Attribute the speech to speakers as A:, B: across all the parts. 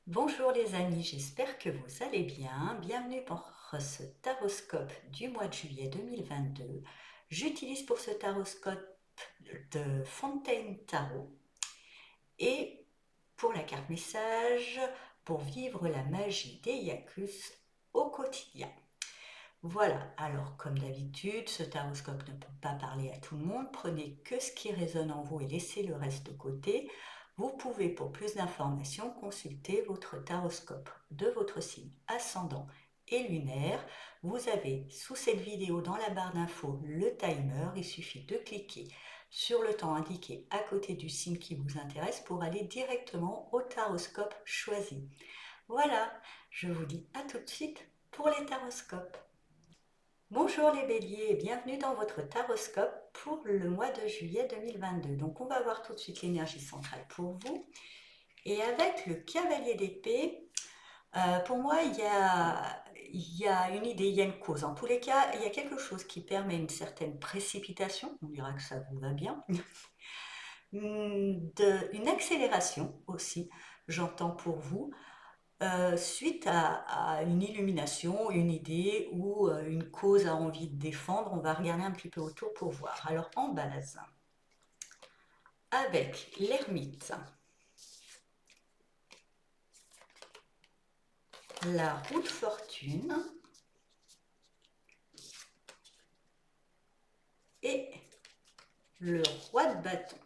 A: Bonjour les amis, j'espère que vous allez bien. Bienvenue pour ce taroscope du mois de juillet 2022. J'utilise pour ce taroscope de Fontaine Tarot et pour la carte message, pour vivre la magie des Yakus au quotidien. Voilà, alors comme d'habitude, ce taroscope ne peut pas parler à tout le monde. Prenez que ce qui résonne en vous et laissez le reste de côté. Vous pouvez, pour plus d'informations, consulter votre taroscope de votre signe ascendant et lunaire. Vous avez sous cette vidéo dans la barre d'infos le timer. Il suffit de cliquer sur le temps indiqué à côté du signe qui vous intéresse pour aller directement au taroscope choisi. Voilà, je vous dis à tout de suite pour les taroscopes. Bonjour les béliers et bienvenue dans votre taroscope pour le mois de juillet 2022. Donc on va voir tout de suite l'énergie centrale pour vous. Et avec le cavalier d'épée, pour moi il y a une idée, il y a une cause. En tous les cas, il y a quelque chose qui permet une certaine précipitation, on dira que ça vous va bien, une accélération aussi, j'entends pour vous, suite à une illumination, une idée ou une cause a envie de défendre. On va regarder un petit peu autour pour voir. Alors en base, avec l'ermite, la roue de fortune et le roi de bâton.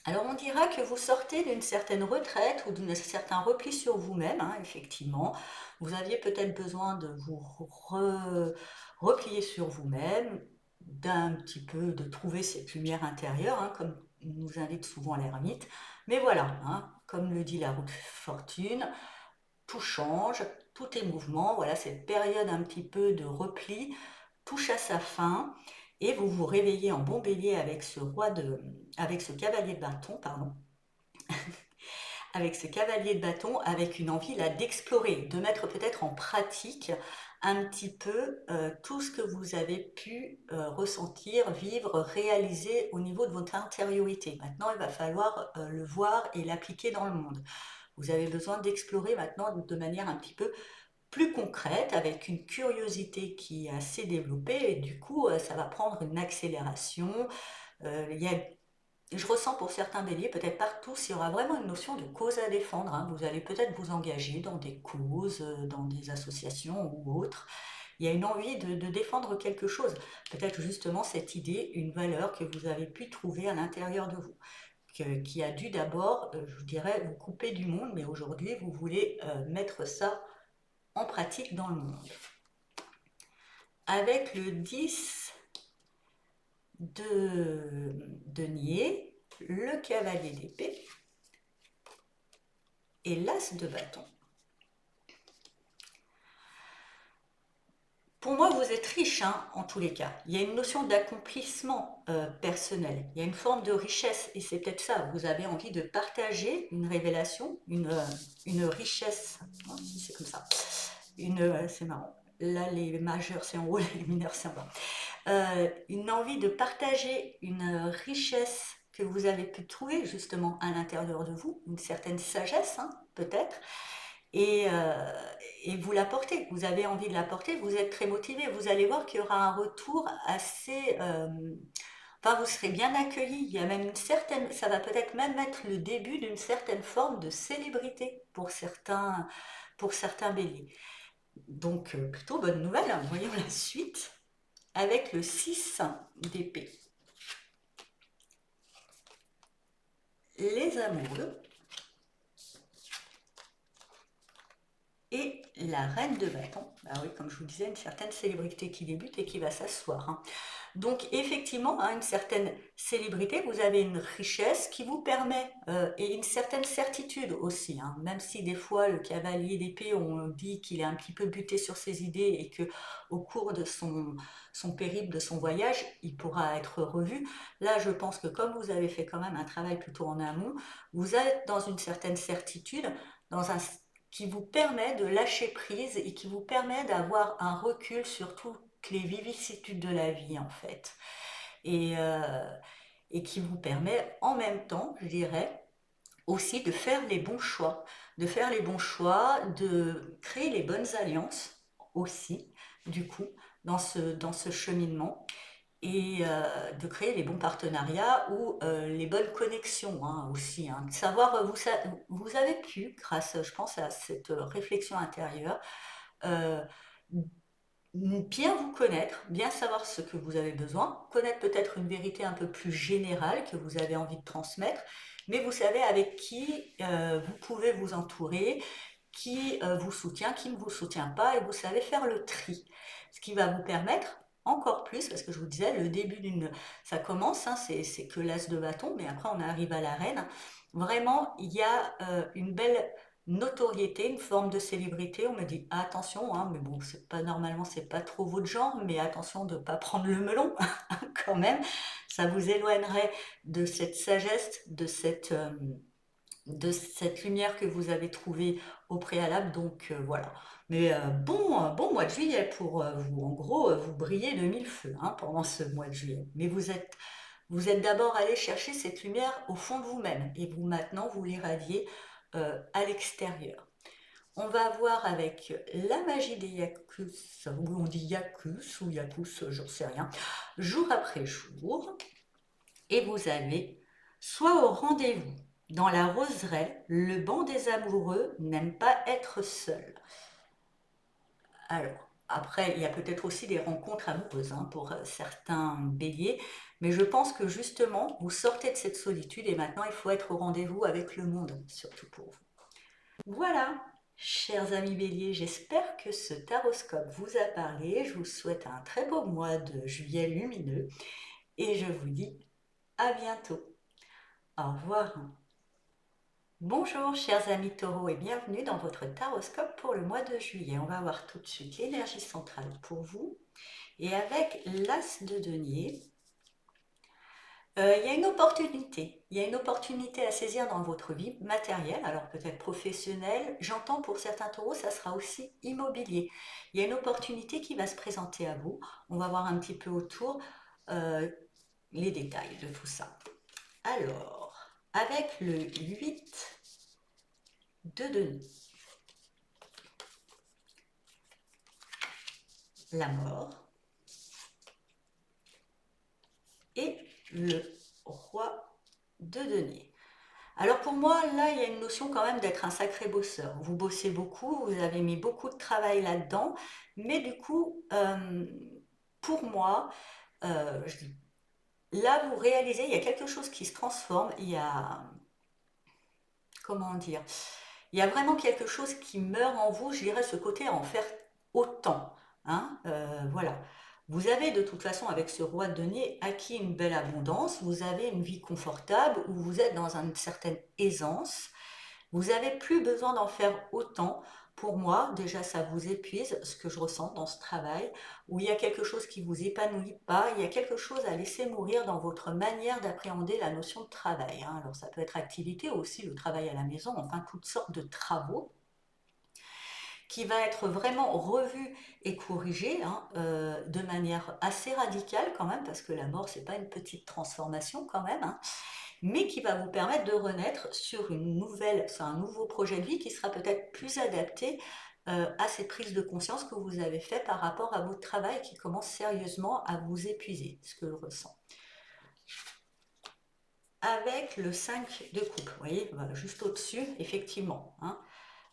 A: Alors on dira que vous sortez d'une certaine retraite ou d'un certain repli sur vous-même, hein, effectivement. Vous aviez peut-être besoin de vous replier sur vous-même, d'un petit peu de trouver cette lumière intérieure, hein, comme nous invite souvent l'ermite. Mais voilà, hein, comme le dit la roue de fortune, tout change, tout est mouvement. Voilà, cette période un petit peu de repli touche à sa fin et vous vous réveillez en bon bélier avec avec ce cavalier de bâton, pardon, avec ce cavalier de bâton, avec une envie là d'explorer, de mettre peut-être en pratique un petit peu tout ce que vous avez pu ressentir, vivre, réaliser au niveau de votre intériorité. Maintenant, il va falloir le voir et l'appliquer dans le monde. Vous avez besoin d'explorer maintenant de manière un petit peu plus concrète, avec une curiosité qui est assez développée, et du coup, ça va prendre une accélération. Il y a Je ressens pour certains béliers, peut-être pas tous, il y aura vraiment une notion de cause à défendre, hein. Vous allez peut-être vous engager dans des causes, dans des associations ou autres. Il y a une envie de défendre quelque chose. Peut-être justement cette idée, une valeur que vous avez pu trouver à l'intérieur de vous, qui a dû d'abord, je dirais, vous couper du monde, mais aujourd'hui, vous voulez mettre ça en pratique dans le monde. Avec le 10 de denier, le cavalier d'épée et l'as de bâton. Pour moi, vous êtes riche, hein, en tous les cas. Il y a une notion d'accomplissement personnel. Il y a une forme de richesse, et c'est peut-être ça. Vous avez envie de partager une révélation, une richesse. C'est comme ça. C'est marrant. Là, les majeurs, c'est en haut, les mineurs, c'est en bas. Une envie de partager une richesse que vous avez pu trouver justement à l'intérieur de vous, une certaine sagesse, hein, peut-être, et, euh, et vous la portez, vous avez envie de la porter, vous êtes très motivé, vous allez voir qu'il y aura un retour assez... enfin, vous serez bien accueilli, il y a même une certaine... Ça va peut-être même être le début d'une certaine forme de célébrité pour certains béliers. Donc, plutôt bonne nouvelle, hein. Voyons la suite avec le 6 d'épée. Les amoureux et la reine de bâton. Bah oui, comme je vous disais, une certaine célébrité qui débute et qui va s'asseoir, hein. Donc effectivement, hein, une certaine célébrité, vous avez une richesse qui vous permet, et une certaine certitude aussi, hein, même si des fois le cavalier d'épée, on dit qu'il est un petit peu buté sur ses idées et que au cours de son périple, de son voyage, il pourra être revu. Là, je pense que comme vous avez fait quand même un travail plutôt en amont, vous êtes dans une certaine certitude, dans un qui vous permet de lâcher prise et qui vous permet d'avoir un recul sur toutes les vicissitudes de la vie en fait. Et, euh, et qui vous permet en même temps, je dirais, aussi de faire les bons choix, de faire les bons choix, de créer les bonnes alliances aussi, du coup, dans ce cheminement et de créer les bons partenariats ou les bonnes connexions hein, aussi. Hein. De savoir, vous avez pu, grâce, je pense, à cette réflexion intérieure, euh, bien vous connaître, bien savoir ce que vous avez besoin, connaître peut-être une vérité un peu plus générale que vous avez envie de transmettre, mais vous savez avec qui vous pouvez vous entourer, qui vous soutient, qui ne vous soutient pas, et vous savez faire le tri. Ce qui va vous permettre encore plus, parce que je vous disais, le début d'une... Ça commence, hein, c'est que l'as de bâton, mais après on arrive à l'arène. Vraiment, il y a une belle notoriété, une forme de célébrité. On me dit ah, attention, hein, mais bon, c'est pas normalement, c'est pas trop votre genre, mais attention de ne pas prendre le melon quand même. Ça vous éloignerait de cette sagesse, de cette lumière que vous avez trouvée au préalable. Donc voilà. Mais bon mois de juillet pour vous. En gros, vous brillez de mille feux hein, pendant ce mois de juillet. Mais vous êtes d'abord allé chercher cette lumière au fond de vous-même et vous maintenant vous l'irradiez à l'extérieur. On va voir avec la magie des Yakus, ou on dit Yakus ou Yakus, j'en sais rien, jour après jour. Et vous allez soit au rendez-vous. Dans la roseraie, le banc des amoureux n'aime pas être seul. Alors, après, il y a peut-être aussi des rencontres amoureuses hein, pour certains béliers, mais je pense que justement, vous sortez de cette solitude et maintenant il faut être au rendez-vous avec le monde, surtout pour vous. Voilà, chers amis béliers, j'espère que ce taroscope vous a parlé. Je vous souhaite un très beau mois de juillet lumineux et je vous dis à bientôt. Au revoir. Bonjour chers amis taureaux et bienvenue dans votre taroscope pour le mois de juillet. On va voir tout de suite l'énergie centrale pour vous. Et avec l'as de denier, il y a une opportunité. Il y a une opportunité à saisir dans votre vie matérielle, alors peut-être professionnelle. J'entends pour certains taureaux, ça sera aussi immobilier. Il y a une opportunité qui va se présenter à vous. On va voir un petit peu autour euh, les détails de tout ça. Alors, avec le 8 de denier, la mort et le roi de denier. Alors pour moi, là, il y a une notion quand même d'être un sacré bosseur. Vous bossez beaucoup, vous avez mis beaucoup de travail là-dedans, mais du coup, pour moi, euh, je dis, là, vous réalisez, il y a quelque chose qui se transforme, il y a, comment dire, il y a vraiment quelque chose qui meurt en vous, je dirais ce côté à en faire autant. Hein, voilà. Vous avez de toute façon avec ce roi de denier acquis une belle abondance, vous avez une vie confortable où vous êtes dans une certaine aisance, vous n'avez plus besoin d'en faire autant. Pour moi, déjà, ça vous épuise, ce que je ressens dans ce travail, où il y a quelque chose qui vous épanouit pas, il y a quelque chose à laisser mourir dans votre manière d'appréhender la notion de travail. Hein. Alors, ça peut être activité ou aussi le travail à la maison, enfin, toutes sortes de travaux qui va être vraiment revu et corrigé hein, de manière assez radicale quand même, parce que la mort, c'est pas une petite transformation quand même. Hein, mais qui va vous permettre de renaître sur sur un nouveau projet de vie qui sera peut-être plus adapté à cette prise de conscience que vous avez fait par rapport à votre travail qui commence sérieusement à vous épuiser, ce que je ressens. Avec le 5 de coupe, vous voyez, voilà, juste au-dessus, effectivement, hein,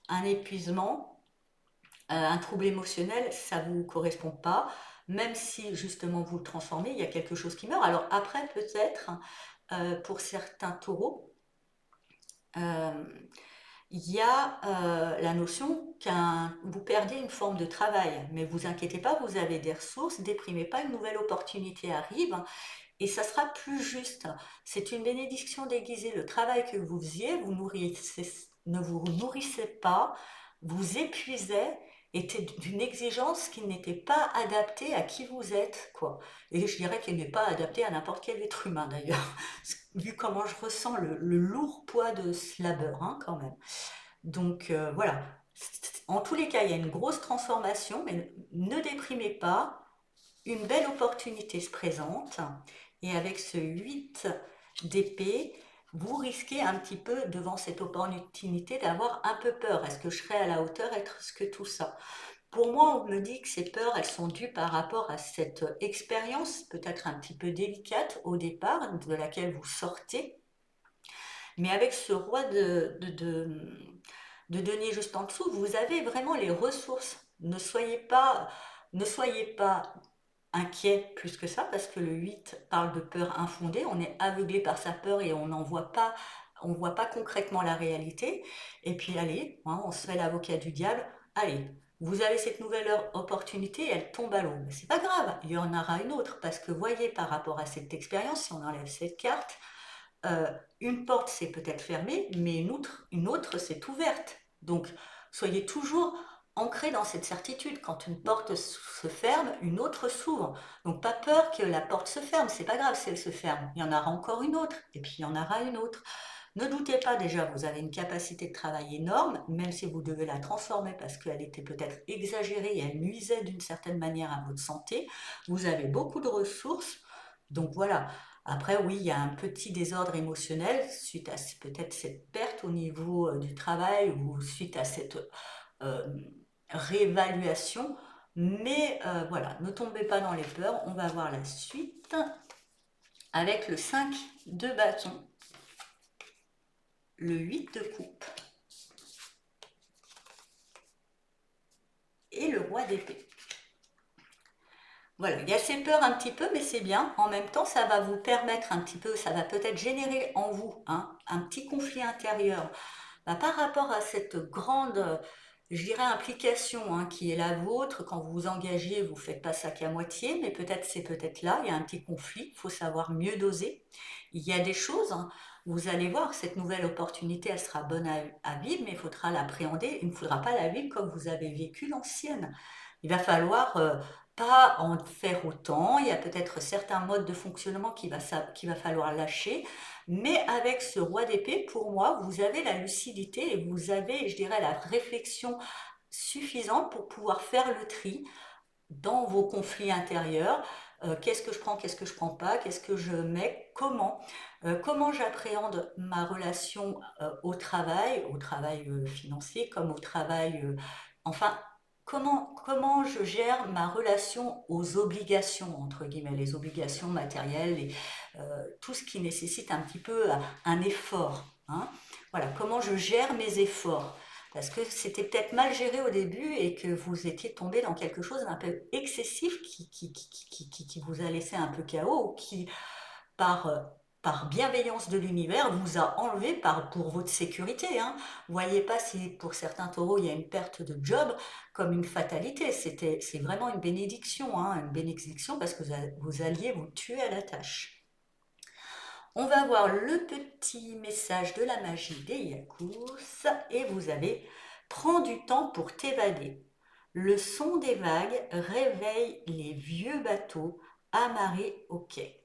A: un épuisement, un trouble émotionnel, ça ne vous correspond pas, même si justement vous le transformez, il y a quelque chose qui meurt. Alors après, peut-être, pour certains taureaux, euh, il y a la notion qu'un vous perdez une forme de travail, mais vous inquiétez pas, vous avez des ressources, déprimez pas, une nouvelle opportunité arrive et ça sera plus juste. C'est une bénédiction déguisée. Le travail que vous faisiez, ne vous nourrissez pas, vous épuisait, était d'une exigence qui n'était pas adaptée à qui vous êtes, quoi. Et je dirais qu'elle n'est pas adaptée à n'importe quel être humain d'ailleurs, vu comment je ressens le lourd poids de ce labeur, hein, quand même. Donc voilà. En tous les cas, il y a une grosse transformation, mais ne déprimez pas. Une belle opportunité se présente. Et avec ce 8 d'épée, vous risquez un petit peu devant cette opportunité d'avoir un peu peur. Est-ce que je serai à la hauteur? Est-ce que tout ça? Pour moi, on me dit que ces peurs, elles sont dues par rapport à cette expérience peut-être un petit peu délicate au départ, de laquelle vous sortez. Mais avec ce roi de denier juste en dessous, vous avez vraiment les ressources. Ne soyez pas inquiet plus que ça, parce que le 8 parle de peur infondée. On est aveuglé par sa peur et on n'en voit pas, on voit pas concrètement la réalité. Et puis allez, hein, on se fait l'avocat du diable. Allez, vous avez cette nouvelle opportunité, elle tombe à l'eau. Mais c'est pas grave, il y en aura une autre, parce que voyez, par rapport à cette expérience, si on enlève cette carte, euh, une porte c'est peut-être fermée, mais une autre c'est ouverte. Donc soyez toujours ancré dans cette certitude. Quand une porte se ferme, une autre s'ouvre. Donc pas peur que la porte se ferme, c'est pas grave si elle se ferme. Il y en aura encore une autre, et puis il y en aura une autre. Ne doutez pas, déjà, vous avez une capacité de travail énorme, même si vous devez la transformer parce qu'elle était peut-être exagérée et elle nuisait d'une certaine manière à votre santé. Vous avez beaucoup de ressources. Donc voilà. Après, oui, il y a un petit désordre émotionnel suite à peut-être cette perte au niveau du travail ou suite à cette euh, réévaluation. Mais voilà, ne tombez pas dans les peurs. On va voir la suite avec le 5 de bâton, le 8 de coupe et le roi d'épée. Voilà, il y a ces peurs un petit peu, mais c'est bien. En même temps, ça va vous permettre un petit peu, ça va peut-être générer en vous hein, un petit conflit intérieur. Bah, par rapport à cette grande, je dirais, implication hein, qui est la vôtre, quand vous vous engagez, vous ne faites pas ça qu'à moitié, mais peut-être c'est peut-être là, il y a un petit conflit, il faut savoir mieux doser. Il y a des choses, hein, vous allez voir, cette nouvelle opportunité, elle sera bonne à vivre, mais il faudra l'appréhender, il ne faudra pas la vivre comme vous avez vécu l'ancienne. Il va falloir pas en faire autant, il y a peut-être certains modes de fonctionnement qu'il va falloir lâcher, mais avec ce roi d'épée, pour moi, vous avez la lucidité et vous avez, je dirais, la réflexion suffisante pour pouvoir faire le tri dans vos conflits intérieurs. Qu'est-ce que je prends, qu'est-ce que je prends pas, qu'est-ce que je mets, comment j'appréhende ma relation au travail financier comme au travail, enfin, comment je gère ma relation aux obligations, entre guillemets, les obligations matérielles, et, tout ce qui nécessite un petit peu un effort. Hein. Voilà, comment je gère mes efforts. Parce que c'était peut-être mal géré au début et que vous étiez tombé dans quelque chose d'un peu excessif qui vous a laissé un peu KO ou qui, par, euh, par bienveillance de l'univers, vous a enlevé pour votre sécurité. Hein. Voyez pas si pour certains taureaux il y a une perte de job comme une fatalité. C'est vraiment une bénédiction parce que vous alliez vous tuer à la tâche. On va voir le petit message de la magie des Yakous et vous avez prends du temps pour t'évader. Le son des vagues réveille les vieux bateaux amarrés au quai.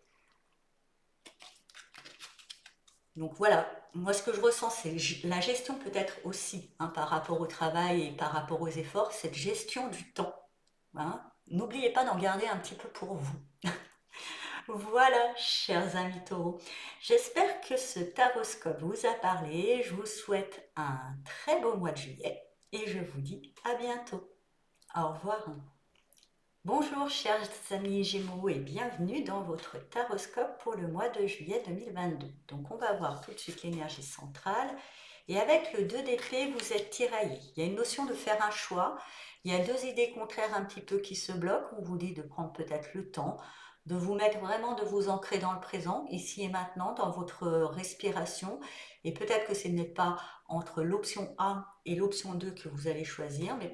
A: Donc voilà, moi ce que je ressens c'est la gestion peut-être aussi hein, par rapport au travail et par rapport aux efforts, cette gestion du temps. Hein. N'oubliez pas d'en garder un petit peu pour vous. Voilà, chers amis taureaux, j'espère que ce taroscope vous a parlé. Je vous souhaite un très beau mois de juillet et je vous dis à bientôt. Au revoir. Bonjour, chers amis Gémeaux, et bienvenue dans votre taroscope pour le mois de juillet 2022. Donc, on va voir tout de suite l'énergie centrale. Et avec le 2 d'épée, vous êtes tiraillé. Il y a une notion de faire un choix. Il y a deux idées contraires un petit peu qui se bloquent. On vous dit de prendre peut-être le temps, de vous mettre vraiment, de vous ancrer dans le présent, ici et maintenant, dans votre respiration. Et peut-être que ce n'est pas entre l'option A et l'option 2 que vous allez choisir, mais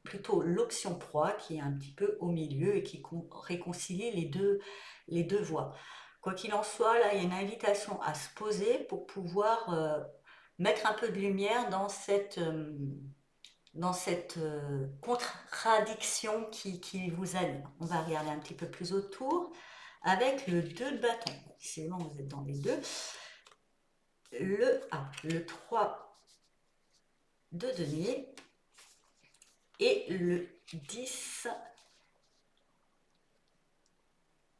A: plutôt l'option 3 qui est un petit peu au milieu et qui réconcilie les deux voies. Quoi qu'il en soit, là, il y a une invitation à se poser pour pouvoir mettre un peu de lumière dans cette contradiction qui vous anime. On va regarder un petit peu plus autour avec le 2 de bâton. C'est bon, vous êtes dans les deux. Le 3 de denier et le 10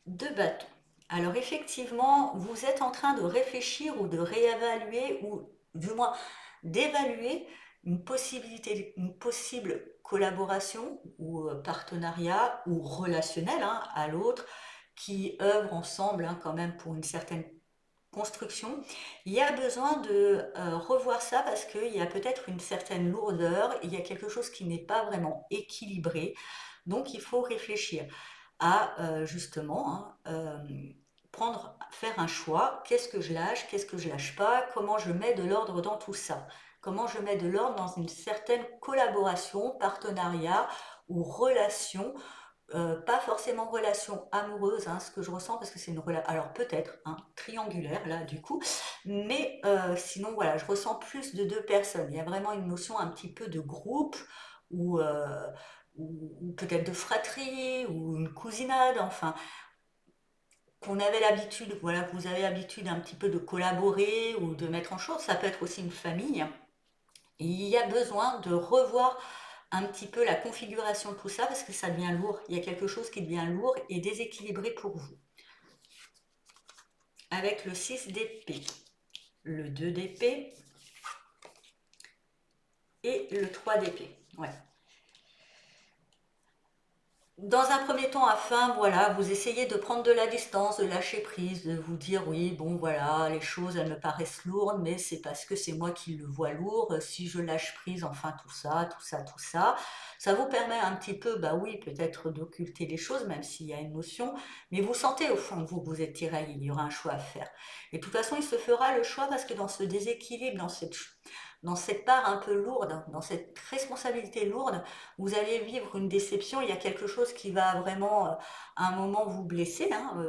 A: de bâton. Alors effectivement, vous êtes en train de réfléchir ou de réévaluer ou du moins d'évaluer une possibilité, une possible collaboration ou partenariat ou relationnel hein, à l'autre qui œuvrent ensemble hein, quand même pour une certaine construction. Il y a besoin de revoir ça parce qu'il y a peut-être une certaine lourdeur, il y a quelque chose qui n'est pas vraiment équilibré. Donc il faut réfléchir à justement hein, faire un choix. Qu'est-ce que je lâche, qu'est-ce que je lâche pas, comment je mets de l'ordre dans tout ça. Comment je mets de l'ordre dans une certaine collaboration, partenariat ou relation pas forcément relation amoureuse, hein, ce que je ressens, parce que c'est une relation, alors peut-être, hein, triangulaire, là, du coup, mais sinon, voilà, je ressens plus de deux personnes. Il y a vraiment une notion un petit peu de groupe, ou, ou peut-être de fratrie, ou une cousinade, enfin, qu'on avait l'habitude, voilà, que vous avez l'habitude un petit peu de collaborer, ou de mettre en chose, ça peut être aussi une famille. Et il y a besoin de revoir un petit peu la configuration de tout ça parce que ça devient lourd. Il y a quelque chose qui devient lourd et déséquilibré pour vous. Avec le 6 d'épée, le 2 d'épée et le 3 d'épée. Ouais. Dans un premier temps, afin, voilà, vous essayez de prendre de la distance, de lâcher prise, de vous dire oui, bon voilà, les choses elles me paraissent lourdes, mais c'est parce que c'est moi qui le vois lourd. Si je lâche prise, enfin tout ça, tout ça, tout ça, ça vous permet un petit peu, bah oui, peut-être d'occulter les choses, même s'il y a une notion, mais vous sentez au fond de vous que vous êtes tiraillé, il y aura un choix à faire. Et de toute façon, il se fera le choix parce que dans ce déséquilibre, dans cette part un peu lourde, dans cette responsabilité lourde, vous allez vivre une déception, il y a quelque chose qui va vraiment à un moment vous blesser, hein,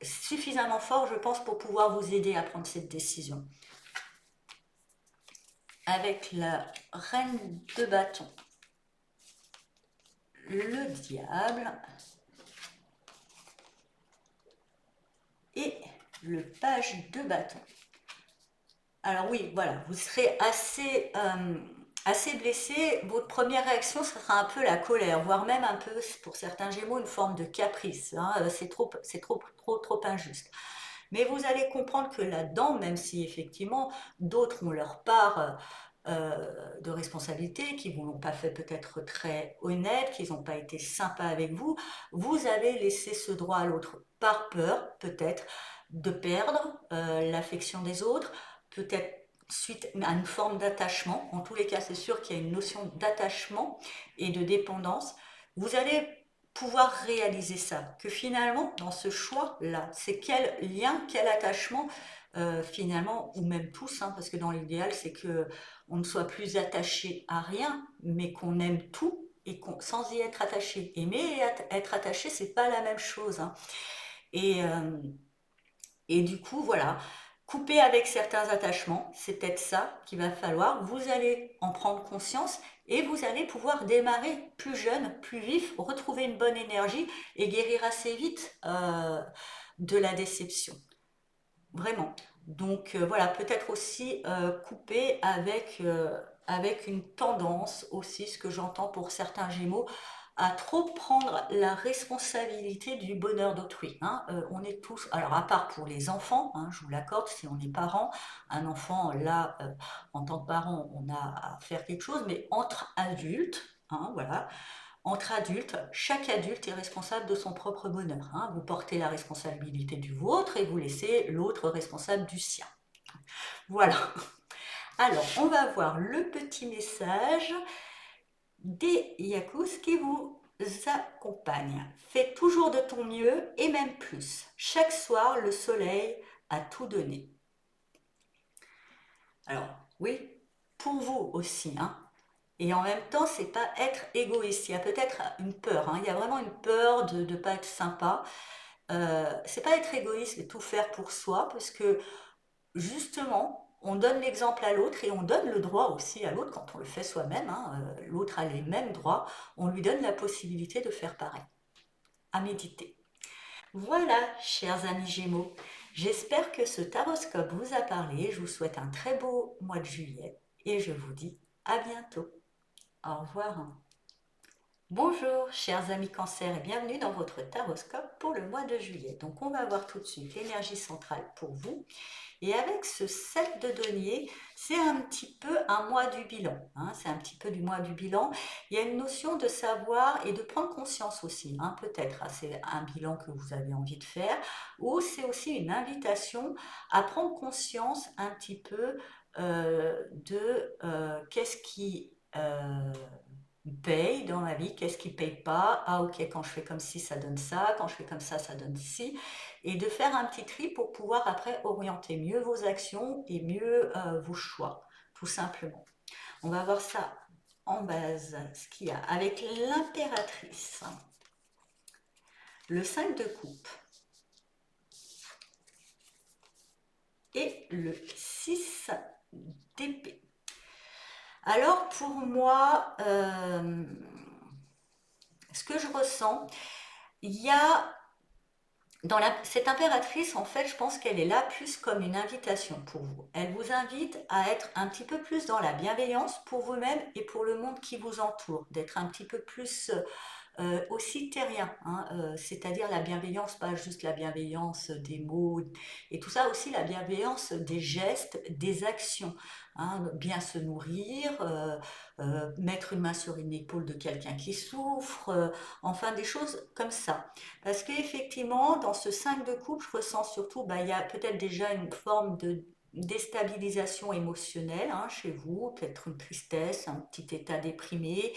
A: suffisamment fort, je pense, pour pouvoir vous aider à prendre cette décision. Avec la reine de bâton, le diable et le page de bâton. Alors oui, voilà, vous serez assez blessé. Votre première réaction sera un peu la colère, voire même un peu, pour certains Gémeaux, une forme de caprice. Hein. C'est trop injuste. Mais vous allez comprendre que là-dedans, même si effectivement d'autres ont leur part de responsabilité, qui vous l'ont pas fait peut-être très honnête, qu'ils n'ont pas été sympas avec vous, vous avez laissé ce droit à l'autre par peur, peut-être, de perdre l'affection des autres, peut-être suite à une forme d'attachement. En tous les cas, c'est sûr qu'il y a une notion d'attachement et de dépendance. Vous allez pouvoir réaliser ça, que finalement, dans ce choix-là, c'est quel lien, quel attachement, finalement, ou même tous, hein, parce que dans l'idéal, c'est que on ne soit plus attaché à rien, mais qu'on aime tout et sans y être attaché. Aimer et être attaché, c'est pas la même chose. Hein. Et, euh, et du coup, voilà, couper avec certains attachements, c'est peut-être ça qu'il va falloir. Vous allez en prendre conscience et vous allez pouvoir démarrer plus jeune, plus vif, retrouver une bonne énergie et guérir assez vite de la déception. Vraiment. Donc voilà, peut-être aussi couper avec une tendance aussi, ce que j'entends pour certains Gémeaux, à trop prendre la responsabilité du bonheur d'autrui. Hein. On est tous, alors à part pour les enfants, hein, je vous l'accorde, si on est parent, un enfant, là, en tant que parent, on a à faire quelque chose, mais entre adultes, hein, voilà, entre adultes, chaque adulte est responsable de son propre bonheur. Hein. Vous portez la responsabilité du vôtre et vous laissez l'autre responsable du sien. Voilà. Alors, on va voir le petit message des Yakus qui vous accompagnent. Fais toujours de ton mieux et même plus. Chaque soir, le soleil a tout donné. Alors, oui, pour vous aussi, hein. Et en même temps, c'est pas être égoïste. Il y a peut-être une peur. Hein. Il y a vraiment une peur de ne pas être sympa. C'est pas être égoïste et tout faire pour soi, parce que justement, on donne l'exemple à l'autre et on donne le droit aussi à l'autre quand on le fait soi-même. Hein, l'autre a les mêmes droits. On lui donne la possibilité de faire pareil. À méditer. Voilà, chers amis Gémeaux. J'espère que ce taroscope vous a parlé. Je vous souhaite un très beau mois de juillet et je vous dis à bientôt. Au revoir. Bonjour, chers amis Cancer, et bienvenue dans votre taroscope pour le mois de juillet. Donc, on va voir tout de suite l'énergie centrale pour vous. Et avec ce 7 de denier, c'est un petit peu un mois du bilan, hein, c'est un petit peu du mois du bilan. Il y a une notion de savoir et de prendre conscience aussi, hein, peut-être, hein, c'est un bilan que vous avez envie de faire, ou c'est aussi une invitation à prendre conscience un petit peu de qu'est-ce qui paye dans la vie, qu'est-ce qui paye pas. Ah ok, quand je fais comme ci, ça donne ça, quand je fais comme ça donne ci. Et de faire un petit tri pour pouvoir après orienter mieux vos actions et mieux vos choix, tout simplement. On va voir ça en base, ce qu'il y a avec l'impératrice, le 5 de coupe et le 6 d'épée. Alors pour moi, ce que je ressens, il y a cette impératrice, en fait, je pense qu'elle est là plus comme une invitation pour vous. Elle vous invite à être un petit peu plus dans la bienveillance pour vous-même et pour le monde qui vous entoure, d'être un petit peu plus aussi terrien, hein, c'est-à-dire la bienveillance, pas juste la bienveillance des mots et tout ça, aussi la bienveillance des gestes, des actions, hein, bien se nourrir, mettre une main sur une épaule de quelqu'un qui souffre, enfin des choses comme ça. Parce qu'effectivement, dans ce 5 de coupe, je ressens surtout, bah, il y a peut-être déjà une forme de déstabilisation émotionnelle, hein, chez vous, peut-être une tristesse, un petit état déprimé,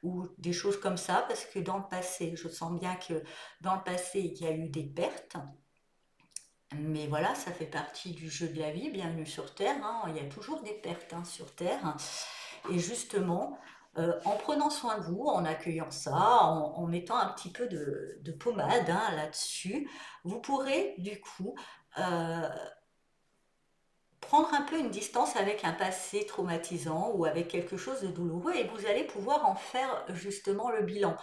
A: ou des choses comme ça, parce que dans le passé, je sens bien que dans le passé, il y a eu des pertes, mais voilà, ça fait partie du jeu de la vie, bienvenue sur Terre, hein, il y a toujours des pertes, hein, sur Terre, et justement, en prenant soin de vous, en accueillant ça, en mettant un petit peu de pommade, hein, là-dessus, vous pourrez du coup prendre un peu une distance avec un passé traumatisant ou avec quelque chose de douloureux, et vous allez pouvoir en faire justement le bilan.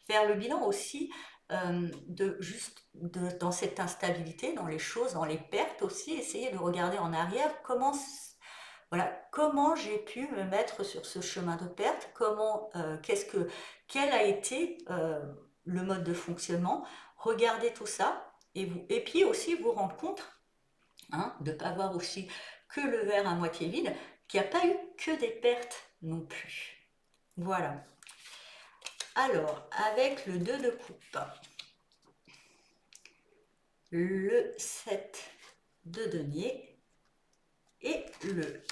A: Faire le bilan aussi dans cette instabilité, dans les choses, dans les pertes aussi, essayer de regarder en arrière voilà, comment j'ai pu me mettre sur ce chemin de perte, quel a été le mode de fonctionnement, regardez tout ça, et puis aussi vous rendre compte, hein, de ne pas voir aussi que le verre à moitié vide, qu'il n'y a pas eu que des pertes non plus. Voilà. Alors, avec le 2 de coupe, le 7 de denier et le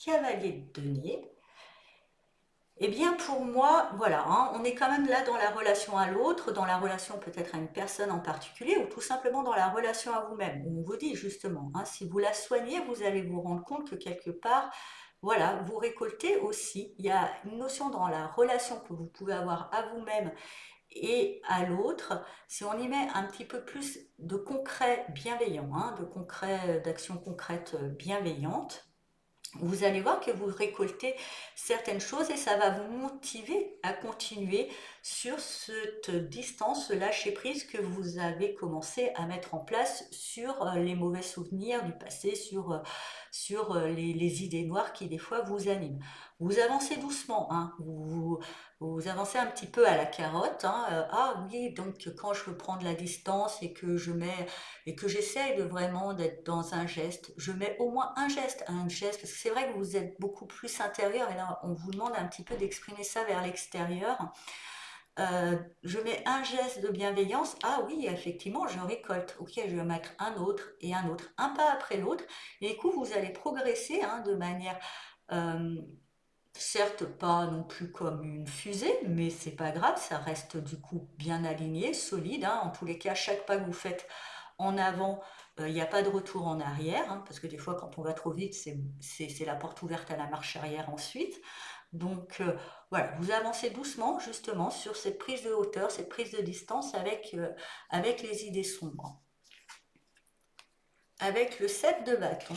A: cavalier de denier, eh bien pour moi, voilà, hein, on est quand même là dans la relation à l'autre, dans la relation peut-être à une personne en particulier, ou tout simplement dans la relation à vous-même. On vous dit justement, hein, si vous la soignez, vous allez vous rendre compte que quelque part, voilà, vous récoltez aussi. Il y a une notion dans la relation que vous pouvez avoir à vous-même et à l'autre, si on y met un petit peu plus de concret bienveillant, hein, d'actions concrètes bienveillantes, vous allez voir que vous récoltez certaines choses et ça va vous motiver à continuer sur cette distance, ce lâcher-prise que vous avez commencé à mettre en place sur les mauvais souvenirs du passé, sur les idées noires qui des fois vous animent. Vous avancez doucement, hein, vous avancez un petit peu à la carotte, hein, ah oui, donc quand je veux prendre la distance et que j'essaye de vraiment d'être dans un geste, je mets au moins un geste, parce que c'est vrai que vous êtes beaucoup plus intérieur, et là on vous demande un petit peu d'exprimer ça vers l'extérieur. Je mets un geste de bienveillance, ah oui, effectivement, je récolte, ok, je vais mettre un autre, un pas après l'autre, et du coup vous allez progresser, hein, de manière... euh, certes pas non plus comme une fusée, mais c'est pas grave, ça reste du coup bien aligné, solide, hein. En tous les cas, chaque pas que vous faites en avant, il n'y a pas de retour en arrière, hein, parce que des fois, quand on va trop vite, c'est la porte ouverte à la marche arrière ensuite. Donc voilà, vous avancez doucement justement sur cette prise de hauteur, cette prise de distance avec les idées sombres. Avec le 7 de bâton,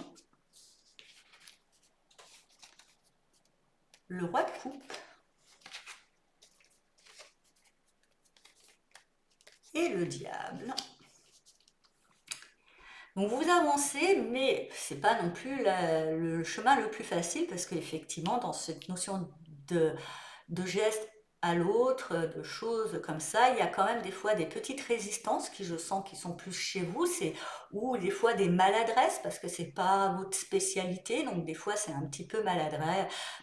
A: le roi de coupe et le diable. Donc vous avancez, mais c'est pas non plus le chemin le plus facile, parce qu'effectivement, dans cette notion de geste à l'autre, de choses comme ça. Il y a quand même des fois des petites résistances qui, je sens, qui sont plus chez vous, ou des fois des maladresses parce que c'est pas votre spécialité, donc des fois c'est un petit peu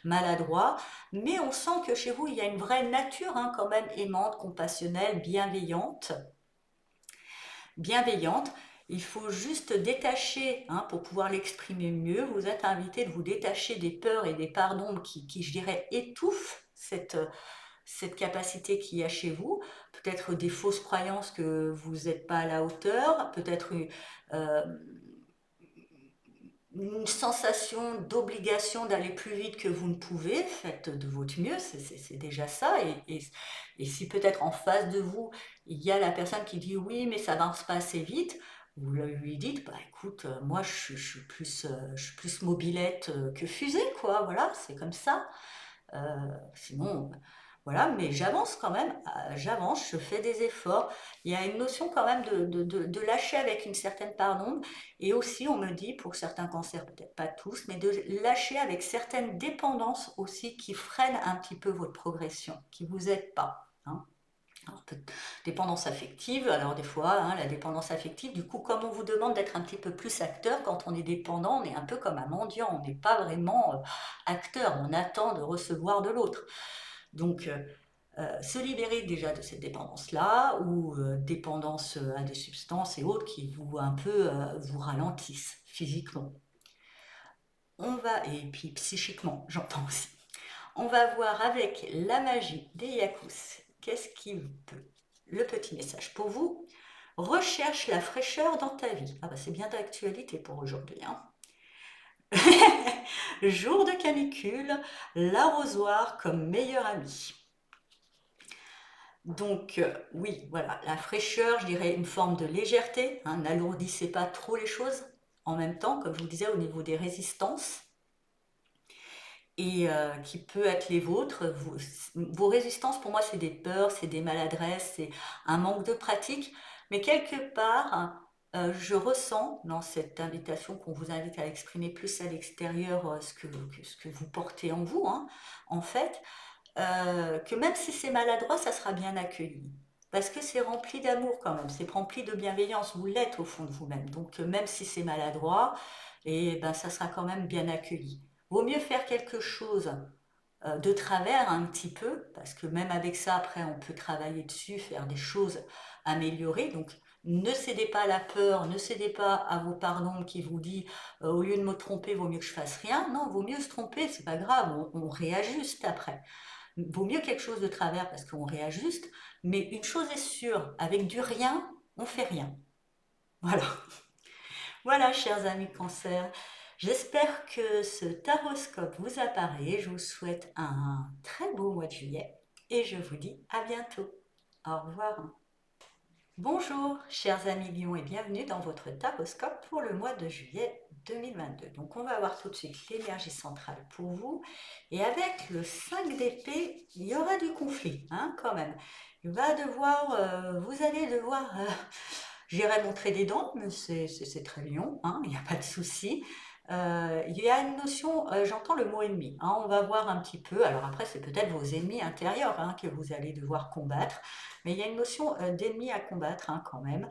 A: maladroit. Mais on sent que chez vous il y a une vraie nature, hein, quand même aimante, compassionnelle, bienveillante. Il faut juste détacher, hein, pour pouvoir l'exprimer mieux. Vous êtes invité de vous détacher des peurs et des pardons qui je dirais, étouffent cette capacité qu'il y a chez vous, peut-être des fausses croyances que vous n'êtes pas à la hauteur, peut-être euh, une sensation d'obligation d'aller plus vite que vous ne pouvez. Faites de votre mieux, c'est déjà ça. Et si peut-être en face de vous, il y a la personne qui dit oui, mais ça avance pas assez vite, vous lui dites, bah écoute, moi je suis plus mobilette que fusée, quoi, voilà, c'est comme ça. Euh, Sinon, voilà, mais j'avance quand même, j'avance, je fais des efforts. Il y a une notion quand même de lâcher avec une certaine part d'ombre. Et aussi, on me dit, pour certains cancers, peut-être pas tous, mais de lâcher avec certaines dépendances aussi qui freinent un petit peu votre progression, qui vous aident pas, hein. Alors, dépendance affective, alors des fois, hein, la dépendance affective, du coup, comme on vous demande d'être un petit peu plus acteur, quand on est dépendant, on est un peu comme un mendiant, on n'est pas vraiment acteur, on attend de recevoir de l'autre. Donc, se libérer déjà de cette dépendance-là, ou dépendance à des substances et autres qui vous un peu vous ralentissent physiquement. On va, et puis psychiquement, j'entends aussi. On va voir avec la magie des Yakus. Qu'est-ce qui peut? Le petit message pour vous. Recherche la fraîcheur dans ta vie. Ah bah c'est bien d'actualité pour aujourd'hui, hein. Jour de canicule, l'arrosoir comme meilleur ami. Donc oui, voilà, la fraîcheur, je dirais une forme de légèreté, hein, n'alourdissez pas trop les choses en même temps, comme je vous disais, au niveau des résistances, et qui peut être les vôtres. Vos résistances, pour moi, c'est des peurs, c'est des maladresses, c'est un manque de pratique. Mais quelque part, hein, je ressens dans cette invitation qu'on vous invite à exprimer plus à l'extérieur ce que vous portez en vous, hein, en fait, que même si c'est maladroit, ça sera bien accueilli. Parce que c'est rempli d'amour quand même, c'est rempli de bienveillance, vous l'êtes au fond de vous-même. Donc même si c'est maladroit, et ben, ça sera quand même bien accueilli. Vaut mieux faire quelque chose de travers un petit peu, parce que même avec ça, après, on peut travailler dessus, faire des choses améliorées. Donc ne cédez pas à la peur, ne cédez pas à vos pardons qui vous dit au lieu de me tromper, vaut mieux que je fasse rien. Non, vaut mieux se tromper, c'est pas grave, on réajuste après. Vaut mieux quelque chose de travers parce qu'on réajuste, mais une chose est sûre, avec du rien, on fait rien. Voilà. Voilà, chers amis cancer. J'espère que ce taroscope vous apparaît. Je vous souhaite un très beau mois de juillet et je vous dis à bientôt. Au revoir. Bonjour, chers amis Lions, et bienvenue dans votre taroscope pour le mois de juillet 2022. Donc, on va voir tout de suite l'énergie centrale pour vous. Et avec le 5 d'épée, il y aura du conflit, hein, quand même. Vous allez devoir, j'irai montrer des dents, mais c'est très lion, hein, il n'y a pas de souci. Il y a une notion, j'entends le mot ennemi, hein, on va voir un petit peu. Alors après, c'est peut-être vos ennemis intérieurs, hein, que vous allez devoir combattre. Mais il y a une notion d'ennemi à combattre, hein, quand même.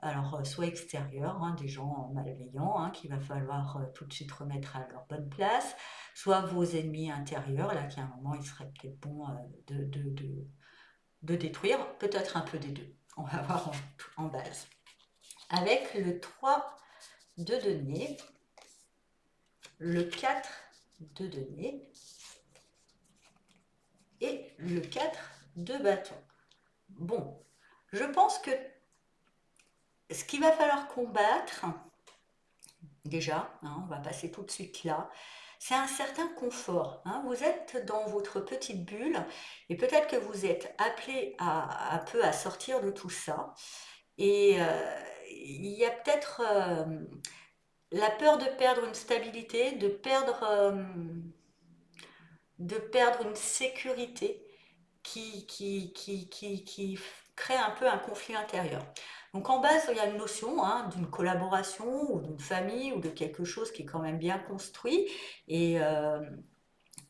A: Alors, soit extérieur, hein, des gens malveillants, hein, qu'il va falloir tout de suite remettre à leur bonne place, soit vos ennemis intérieurs, là, qu'à un moment, il serait peut-être bon de détruire, peut-être un peu des deux. On va voir en base. Avec le 3 de denier, le 4 de denier et le 4 de bâton. Bon, je pense que ce qu'il va falloir combattre, déjà, hein, on va passer tout de suite là, c'est un certain confort, hein. Vous êtes dans votre petite bulle et peut-être que vous êtes appelé à un peu à sortir de tout ça. Et il y a peut-être la peur de perdre une stabilité, de perdre une sécurité qui crée un peu un conflit intérieur. Donc en base, il y a une notion, hein, d'une collaboration ou d'une famille ou de quelque chose qui est quand même bien construit et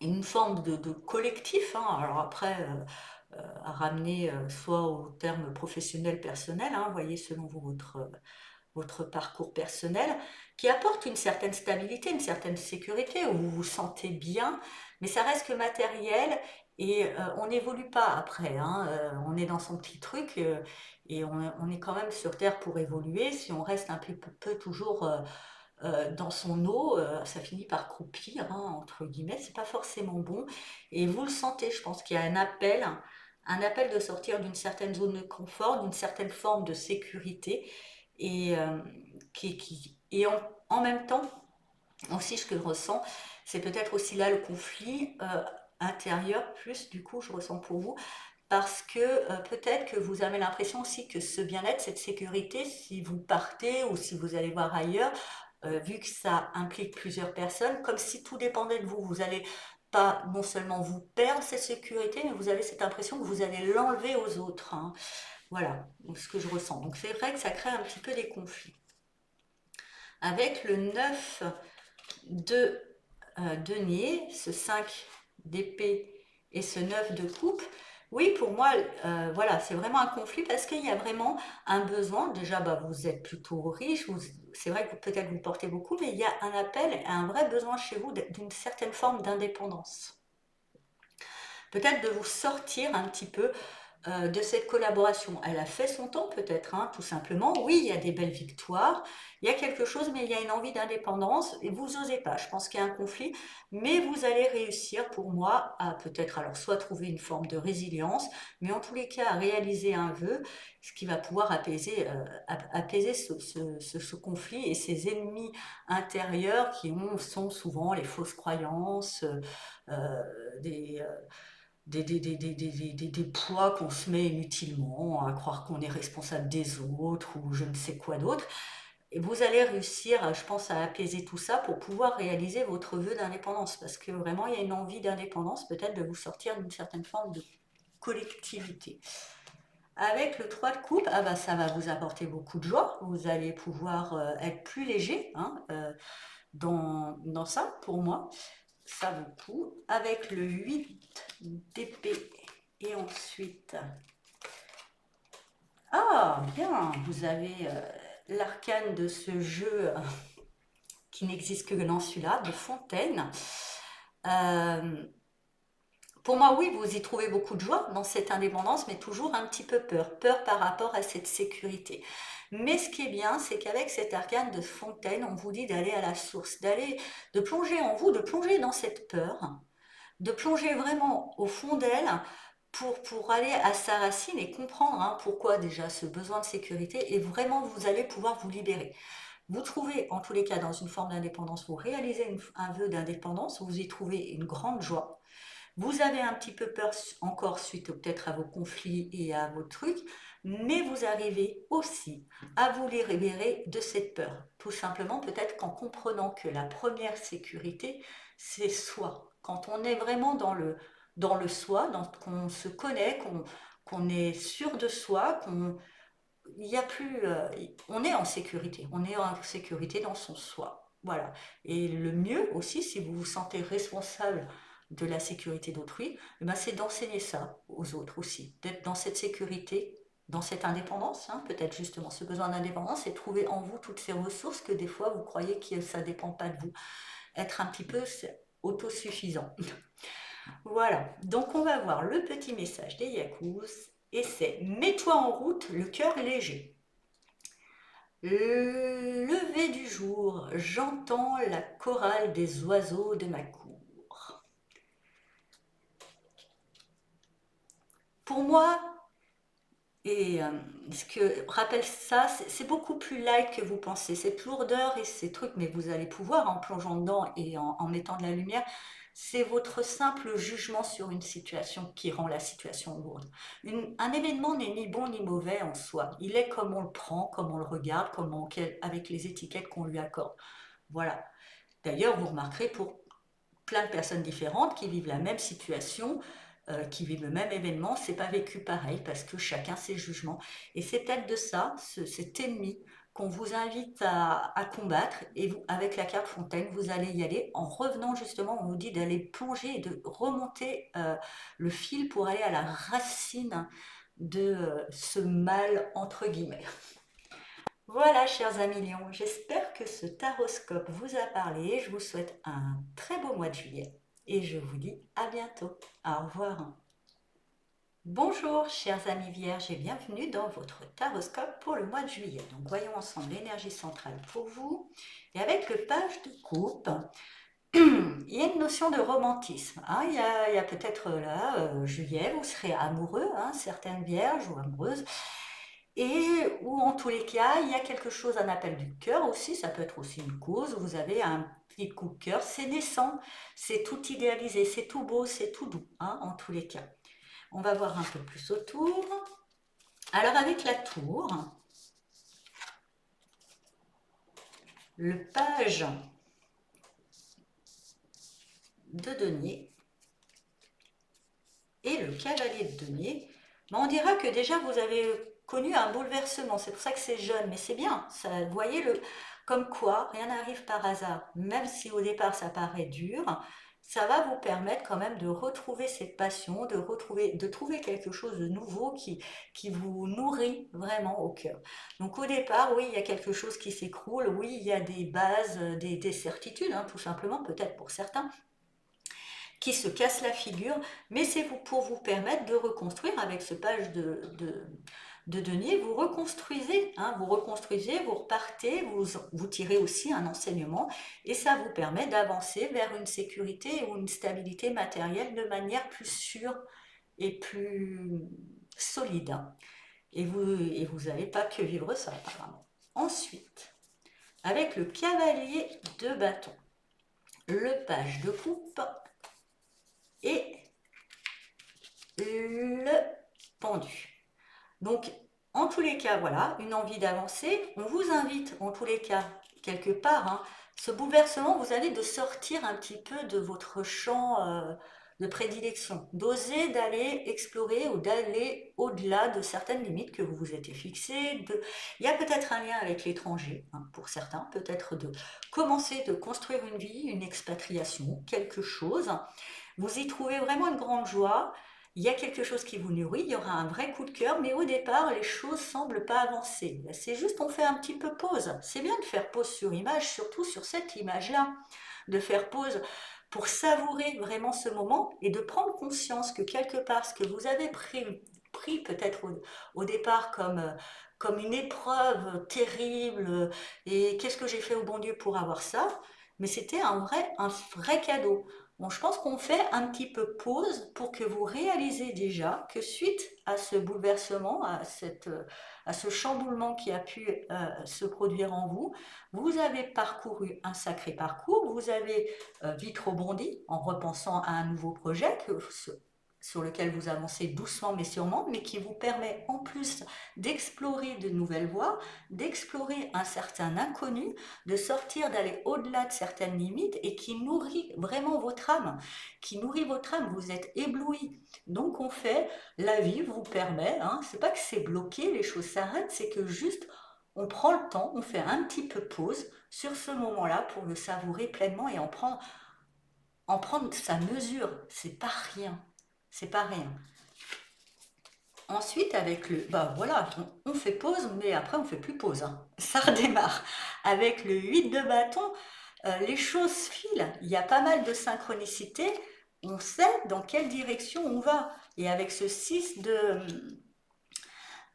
A: une forme de collectif, hein. Alors après, à ramener soit au terme professionnel, personnel, hein, voyez, selon vous, votre parcours personnel, qui apporte une certaine stabilité, une certaine sécurité, où vous vous sentez bien, mais ça reste que matériel et on n'évolue pas après, hein, on est dans son petit truc et on est quand même sur Terre pour évoluer. Si on reste un peu toujours dans son eau, ça finit par croupir, hein, entre guillemets, c'est pas forcément bon. Et vous le sentez, je pense qu'il y a un appel de sortir d'une certaine zone de confort, d'une certaine forme de sécurité, et, en même temps, aussi ce que je ressens, c'est peut-être aussi là le conflit intérieur, plus du coup je ressens pour vous, parce que peut-être que vous avez l'impression aussi que ce bien-être, cette sécurité, si vous partez ou si vous allez voir ailleurs, vu que ça implique plusieurs personnes, comme si tout dépendait de vous. Vous allez pas non seulement vous perdre cette sécurité, mais vous avez cette impression que vous allez l'enlever aux autres, hein. Voilà ce que je ressens. Donc c'est vrai que ça crée un petit peu des conflits. Avec le 9 de denier, ce 5 d'épée et ce 9 de coupe, oui, pour moi, voilà, c'est vraiment un conflit parce qu'il y a vraiment un besoin. Déjà, bah, vous êtes plutôt riche, c'est vrai que peut-être vous portez beaucoup, mais il y a un appel, un vrai besoin chez vous d'une certaine forme d'indépendance. Peut-être de vous sortir un petit peu de cette collaboration. Elle a fait son temps peut-être, hein, tout simplement. Oui, il y a des belles victoires, il y a quelque chose, mais il y a une envie d'indépendance et vous n'osez pas. Je pense qu'il y a un conflit, mais vous allez réussir pour moi à peut-être alors soit trouver une forme de résilience, mais en tous les cas à réaliser un vœu, ce qui va pouvoir apaiser ce conflit et ces ennemis intérieurs sont souvent les fausses croyances, euh, des, des poids qu'on se met inutilement, à croire qu'on est responsable des autres ou je ne sais quoi d'autre. Et vous allez réussir, je pense, à apaiser tout ça pour pouvoir réaliser votre vœu d'indépendance. Parce que vraiment, il y a une envie d'indépendance, peut-être de vous sortir d'une certaine forme de collectivité. Avec le 3 de coupe, ah bah, ça va vous apporter beaucoup de joie. Vous allez pouvoir être plus léger, hein, dans ça, pour moi. Ça vaut le coup. Avec le 8 d'épée et ensuite... Ah, bien, vous avez l'arcane de ce jeu qui n'existe que dans celui-là, de Fontaine. Euh, pour moi, oui, vous y trouvez beaucoup de joie dans cette indépendance, mais toujours un petit peu peur. Peur par rapport à cette sécurité. Mais ce qui est bien, c'est qu'avec cet arcane de Fontaine, on vous dit d'aller à la source, de plonger en vous, de plonger dans cette peur, de plonger vraiment au fond d'elle pour aller à sa racine et comprendre, hein, pourquoi déjà ce besoin de sécurité et vraiment vous allez pouvoir vous libérer. Vous trouvez en tous les cas dans une forme d'indépendance, vous réalisez un vœu d'indépendance, vous y trouvez une grande joie. Vous avez un petit peu peur encore suite peut-être à vos conflits et à vos trucs, mais vous arrivez aussi à vous libérer de cette peur. Tout simplement peut-être qu'en comprenant que la première sécurité, c'est soi. Quand on est vraiment dans le soi, qu'on se connaît, qu'on est sûr de soi, il y a plus, on est en sécurité. On est en sécurité dans son soi. Voilà. Et le mieux aussi, si vous vous sentez responsable de la sécurité d'autrui, eh ben, c'est d'enseigner ça aux autres aussi, d'être dans cette sécurité, dans cette indépendance, hein, peut-être justement ce besoin d'indépendance, et trouver en vous toutes ces ressources que des fois vous croyez que ça ne dépend pas de vous. Être un petit peu autosuffisant. Voilà, donc on va voir le petit message des Yakous, et c'est: mets-toi en route, le cœur léger. Lever du jour, j'entends la chorale des oiseaux de ma cour. Pour moi, et ce que rappelle ça, c'est beaucoup plus light que vous pensez. Cette lourdeur et ces trucs, mais vous allez pouvoir, en plongeant dedans et en mettant de la lumière, c'est votre simple jugement sur une situation qui rend la situation lourde. Un événement n'est ni bon ni mauvais en soi. Il est comme on le prend, comme on le regarde, avec les étiquettes qu'on lui accorde. Voilà. D'ailleurs, vous remarquerez pour plein de personnes différentes qui vivent la même situation, qui vivent le même événement, c'est pas vécu pareil parce que chacun ses jugements. Et c'est peut-être de ça, cet ennemi qu'on vous invite à combattre et vous, avec la carte fontaine, vous allez y aller en revenant justement, on vous dit d'aller plonger et de remonter le fil pour aller à la racine de ce mal entre guillemets. Voilà, chers amis lions, j'espère que ce taroscope vous a parlé. Je vous souhaite un très beau mois de juillet et je vous dis à bientôt. Au revoir. Bonjour, chers amis vierges et bienvenue dans votre taroscope pour le mois de juillet. Donc, voyons ensemble l'énergie centrale pour vous. Et avec le page de coupe, il y a une notion de romantisme. Hein. Il y a peut-être là, juillet, vous serez amoureux, hein, certaines vierges ou amoureuses. Et ou en tous les cas, il y a quelque chose, un appel du cœur aussi, ça peut être aussi une cause, vous avez un petit coup de cœur, c'est naissant, c'est tout idéalisé, c'est tout beau, c'est tout doux, hein, en tous les cas. On va voir un peu plus autour. Alors avec la tour, le page de denier et le cavalier de denier, on dira que déjà vous avez connu un bouleversement, c'est pour ça que c'est jeune, mais c'est bien, ça, vous voyez, comme quoi rien n'arrive par hasard, même si au départ ça paraît dur, ça va vous permettre quand même de retrouver cette passion, de trouver quelque chose de nouveau qui vous nourrit vraiment au cœur. Donc au départ, oui, il y a quelque chose qui s'écroule, oui, il y a des bases, des certitudes, hein, tout simplement, peut-être pour certains, qui se cassent la figure, mais c'est pour vous permettre de reconstruire avec ce page de denier, vous reconstruisez, hein, vous repartez, vous tirez aussi un enseignement et ça vous permet d'avancer vers une sécurité ou une stabilité matérielle de manière plus sûre et plus solide. Et vous n'allez pas que vivre ça apparemment. Ensuite, avec le cavalier de bâton, le page de coupe et le pendu. Donc, en tous les cas, voilà, une envie d'avancer. On vous invite, en tous les cas, quelque part, hein, ce bouleversement vous invite de sortir un petit peu de votre champ de prédilection, d'oser d'aller explorer ou d'aller au-delà de certaines limites que vous vous étiez fixées. Il y a peut-être un lien avec l'étranger, hein, pour certains, peut-être de commencer de construire une vie, une expatriation, quelque chose. Vous y trouvez vraiment une grande joie. Il y a quelque chose qui vous nourrit, il y aura un vrai coup de cœur, mais au départ, les choses semblent pas avancer. C'est juste, on fait un petit peu pause. C'est bien de faire pause sur image, surtout sur cette image-là, de faire pause pour savourer vraiment ce moment et de prendre conscience que quelque part, ce que vous avez pris peut-être au départ comme une épreuve terrible, et qu'est-ce que j'ai fait au bon Dieu pour avoir ça, mais c'était un vrai cadeau. Bon, je pense qu'on fait un petit peu pause pour que vous réalisez déjà que suite à ce bouleversement, à ce chamboulement qui a pu se produire en vous, vous avez parcouru un sacré parcours, vous avez vite rebondi en repensant à un nouveau projet sur lequel vous avancez doucement mais sûrement, mais qui vous permet en plus d'explorer de nouvelles voies, d'explorer un certain inconnu, de sortir, d'aller au-delà de certaines limites et qui nourrit vraiment votre âme, vous êtes ébloui. Donc on fait, la vie vous permet, hein, c'est pas que c'est bloqué, les choses s'arrêtent, c'est que juste on prend le temps, on fait un petit peu pause sur ce moment-là pour le savourer pleinement et en prendre sa mesure, c'est pas rien, c'est pas rien. Ensuite, avec le... Bah voilà, on fait pause, mais après on fait plus pause, hein. Ça redémarre. Avec le 8 de bâton, les choses filent, il y a pas mal de synchronicité, on sait dans quelle direction on va. Et avec ce 6 de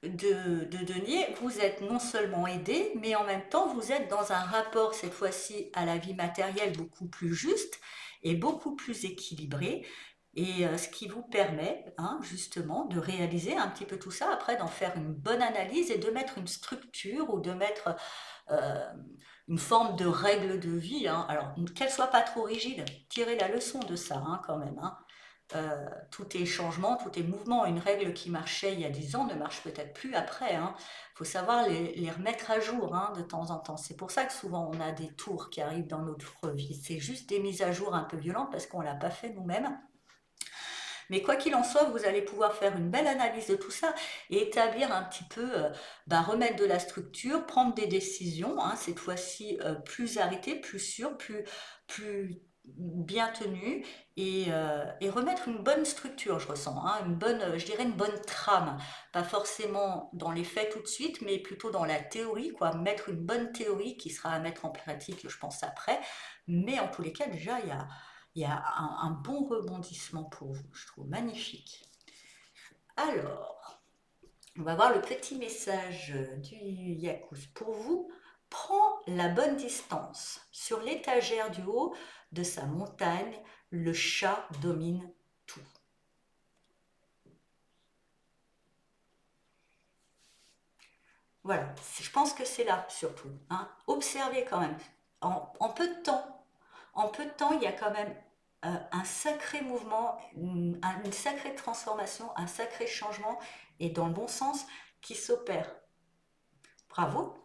A: denier, vous êtes non seulement aidé, mais en même temps, vous êtes dans un rapport, cette fois-ci, à la vie matérielle beaucoup plus juste et beaucoup plus équilibré. Et ce qui vous permet, hein, justement, de réaliser un petit peu tout ça, après d'en faire une bonne analyse et de mettre une structure ou de mettre euh, une forme de règle de vie, hein. Alors, qu'elle soit pas trop rigide, tirez la leçon de ça, hein, quand même, hein. Tout est changement, tout est mouvement. Une règle qui marchait il y a 10 ans ne marche peut-être plus après, hein. Faut savoir les remettre à jour, hein, de temps en temps. C'est pour ça que souvent on a des tours qui arrivent dans notre vie. C'est juste des mises à jour un peu violentes parce qu'on ne l'a pas fait nous-mêmes. Mais quoi qu'il en soit, vous allez pouvoir faire une belle analyse de tout ça et établir un petit peu, remettre de la structure, prendre des décisions, hein, cette fois-ci plus arrêtées, plus sûres, plus bien tenues et remettre une bonne structure, je ressens, hein, une bonne, je dirais une bonne trame, pas forcément dans les faits tout de suite, mais plutôt dans la théorie, quoi, mettre une bonne théorie qui sera à mettre en pratique, je pense, après. Mais en tous les cas, déjà, il y a un bon rebondissement pour vous, je trouve magnifique. Alors, on va voir le petit message du Yakous pour vous. Prends la bonne distance. Sur l'étagère du haut de sa montagne, le chat domine tout. Voilà, je pense que c'est là surtout, hein. Observez quand même, en peu de temps, il y a quand même un sacré mouvement, une sacrée transformation, un sacré changement, et dans le bon sens, qui s'opère. Bravo!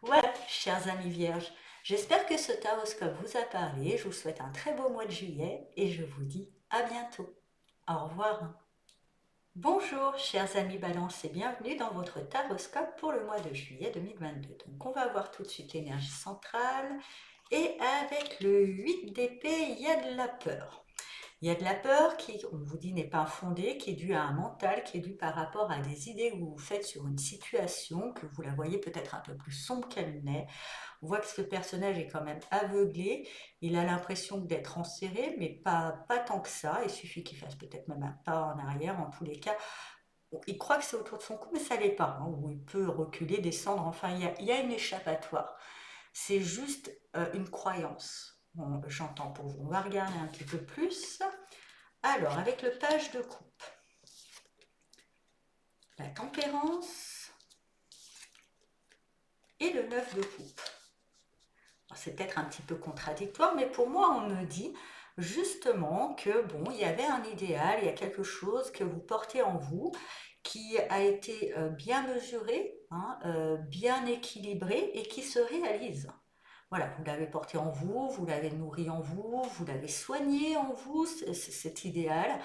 A: Voilà, chers amis vierges, j'espère que ce taroscope vous a parlé. Je vous souhaite un très beau mois de juillet et je vous dis à bientôt. Au revoir. Bonjour, chers amis Balance, et bienvenue dans votre taroscope pour le mois de juillet 2022. Donc, on va voir tout de suite l'énergie centrale. Et avec le 8 d'épée, il y a de la peur. Il y a de la peur qui, on vous dit, n'est pas fondée, qui est due à un mental, qui est due par rapport à des idées que vous vous faites sur une situation, que vous la voyez peut-être un peu plus sombre qu'elle n'est. On voit que ce personnage est quand même aveuglé, il a l'impression d'être enserré, mais pas tant que ça, il suffit qu'il fasse peut-être même un pas en arrière, en tous les cas. Il croit que c'est autour de son cou, mais ça l'est pas, hein, où il peut reculer, descendre, enfin il y a une échappatoire. C'est juste une croyance, bon, j'entends pour vous. On va regarder un petit peu plus. Alors, avec le page de coupe, la tempérance et le 9 de coupe. C'est peut-être un petit peu contradictoire, mais pour moi, on me dit justement que, bon, il y avait un idéal, il y a quelque chose que vous portez en vous qui a été bien mesuré, hein, bien équilibré et qui se réalise. Voilà, vous l'avez porté en vous, vous l'avez nourri en vous l'avez soigné en vous, cet idéal,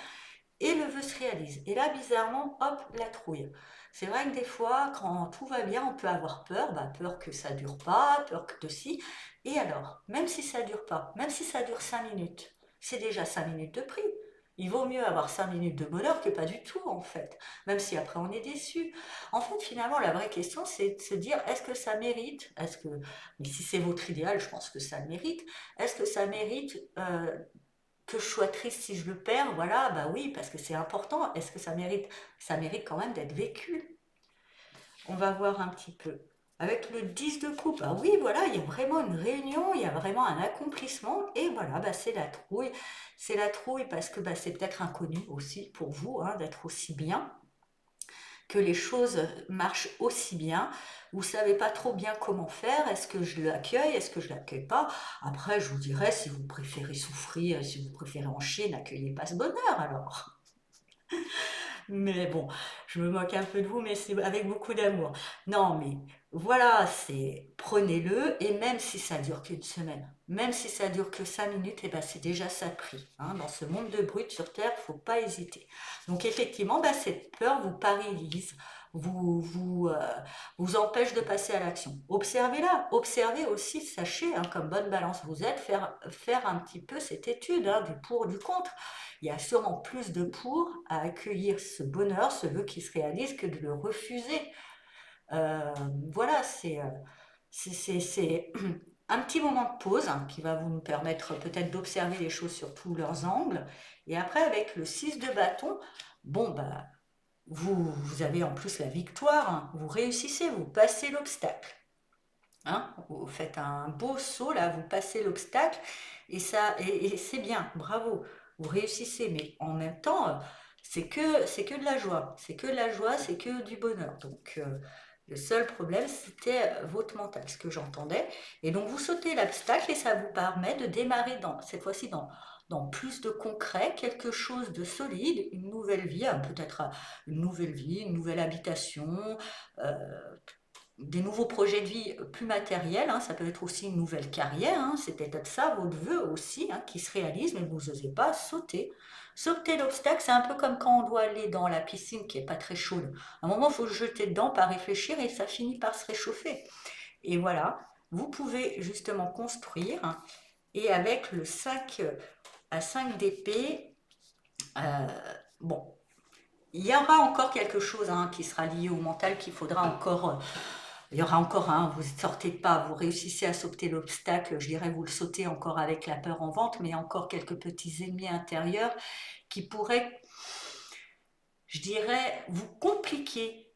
A: et le vœu se réalise. Et là, bizarrement, hop, la trouille. C'est vrai que des fois, quand tout va bien, on peut avoir peur, peur que ça dure pas, peur que de si. Et alors, même si ça dure pas, même si ça dure 5 minutes, c'est déjà 5 minutes de prix. Il vaut mieux avoir 5 minutes de bonheur que pas du tout, en fait. Même si après on est déçu. En fait, finalement, la vraie question, c'est de se dire, est-ce que ça mérite, mais si c'est votre idéal, je pense que ça le mérite, est-ce que ça mérite que je sois triste si je le perds? Voilà, bah oui, parce que c'est important. Est-ce que ça mérite quand même d'être vécu? On va voir un petit peu. Avec le 10 de coupe, ah oui, voilà, il y a vraiment une réunion, il y a vraiment un accomplissement, et voilà, c'est la trouille. C'est la trouille parce que c'est peut-être inconnu aussi pour vous, hein, d'être aussi bien, que les choses marchent aussi bien. Vous ne savez pas trop bien comment faire. Est-ce que je l'accueille? Est-ce que je ne l'accueille pas? Après, je vous dirais, si vous préférez souffrir, si vous préférez en chier, n'accueillez pas ce bonheur alors. Mais bon, je me moque un peu de vous, mais c'est avec beaucoup d'amour. Non, mais voilà, c'est prenez-le, et même si ça dure qu'une semaine, même si ça dure que 5 minutes, et c'est déjà ça de prix, hein. Dans ce monde de brut sur Terre, il ne faut pas hésiter. Donc effectivement, cette peur vous paralyse, vous empêche de passer à l'action. Observez-la, observez aussi, sachez, hein, comme bonne balance vous êtes, faire un petit peu cette étude, hein, du pour, du contre. Il y a sûrement plus de pour à accueillir ce bonheur, ce vœu qui se réalise, que de le refuser. Voilà, c'est un petit moment de pause, hein, qui va vous permettre peut-être d'observer les choses sur tous leurs angles. Et après, avec le 6 de bâton, bon, vous avez en plus la victoire, hein. Vous réussissez, vous passez l'obstacle. Hein, vous faites un beau saut là, vous passez l'obstacle et c'est bien, bravo, vous réussissez, mais en même temps, c'est que de la joie, c'est que de la joie, c'est que du bonheur. Donc le seul problème, c'était votre mental, ce que j'entendais. Et donc vous sautez l'obstacle et ça vous permet de démarrer cette fois-ci dans plus de concret, quelque chose de solide, une nouvelle vie, hein, peut-être une nouvelle vie, une nouvelle habitation. euh, des nouveaux projets de vie plus matériels, hein, ça peut être aussi une nouvelle carrière, hein, c'est peut-être ça, votre vœu aussi, hein, qui se réalise, mais vous n'osez pas sauter. Sauter l'obstacle, c'est un peu comme quand on doit aller dans la piscine qui n'est pas très chaude. À un moment, il faut se jeter dedans, pas réfléchir, et ça finit par se réchauffer. Et voilà, vous pouvez justement construire, hein, et avec le 5 à 5 d'épée, euh, bon, il y aura encore quelque chose, hein, qui sera lié au mental qu'il faudra encore. Il y aura encore un, vous ne sortez pas, vous réussissez à sauter l'obstacle, je dirais vous le sautez encore avec la peur en vente, mais il y a encore quelques petits ennemis intérieurs qui pourraient, je dirais, vous compliquer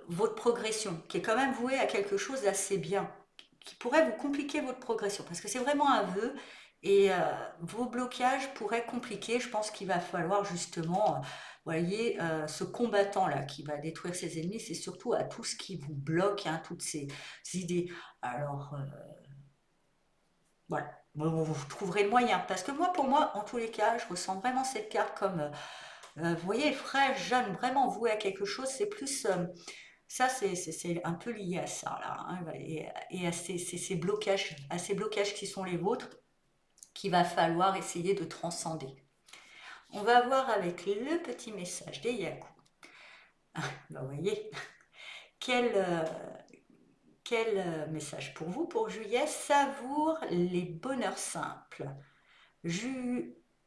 A: votre progression, qui est quand même vouée à quelque chose d'assez bien, qui pourrait vous compliquer votre progression, parce que c'est vraiment un vœu, et vos blocages pourraient compliquer. Je pense qu'il va falloir justement, voyez, ce combattant-là qui va détruire ses ennemis, c'est surtout à tout ce qui vous bloque, hein, toutes ces idées. Alors, voilà, vous trouverez le moyen, parce que moi, pour moi, en tous les cas, je ressens vraiment cette carte comme, vous voyez, fraîche, jeune, vraiment vouée à quelque chose, c'est plus... ça, c'est un peu lié à ça, là, hein, et à ces blocages qui sont les vôtres, qu'il va falloir essayer de transcender. On va voir avec le petit message des Yaku. Ben, vous voyez, quel, euh, quel message pour vous, pour juillet? Savoure les bonheurs simples.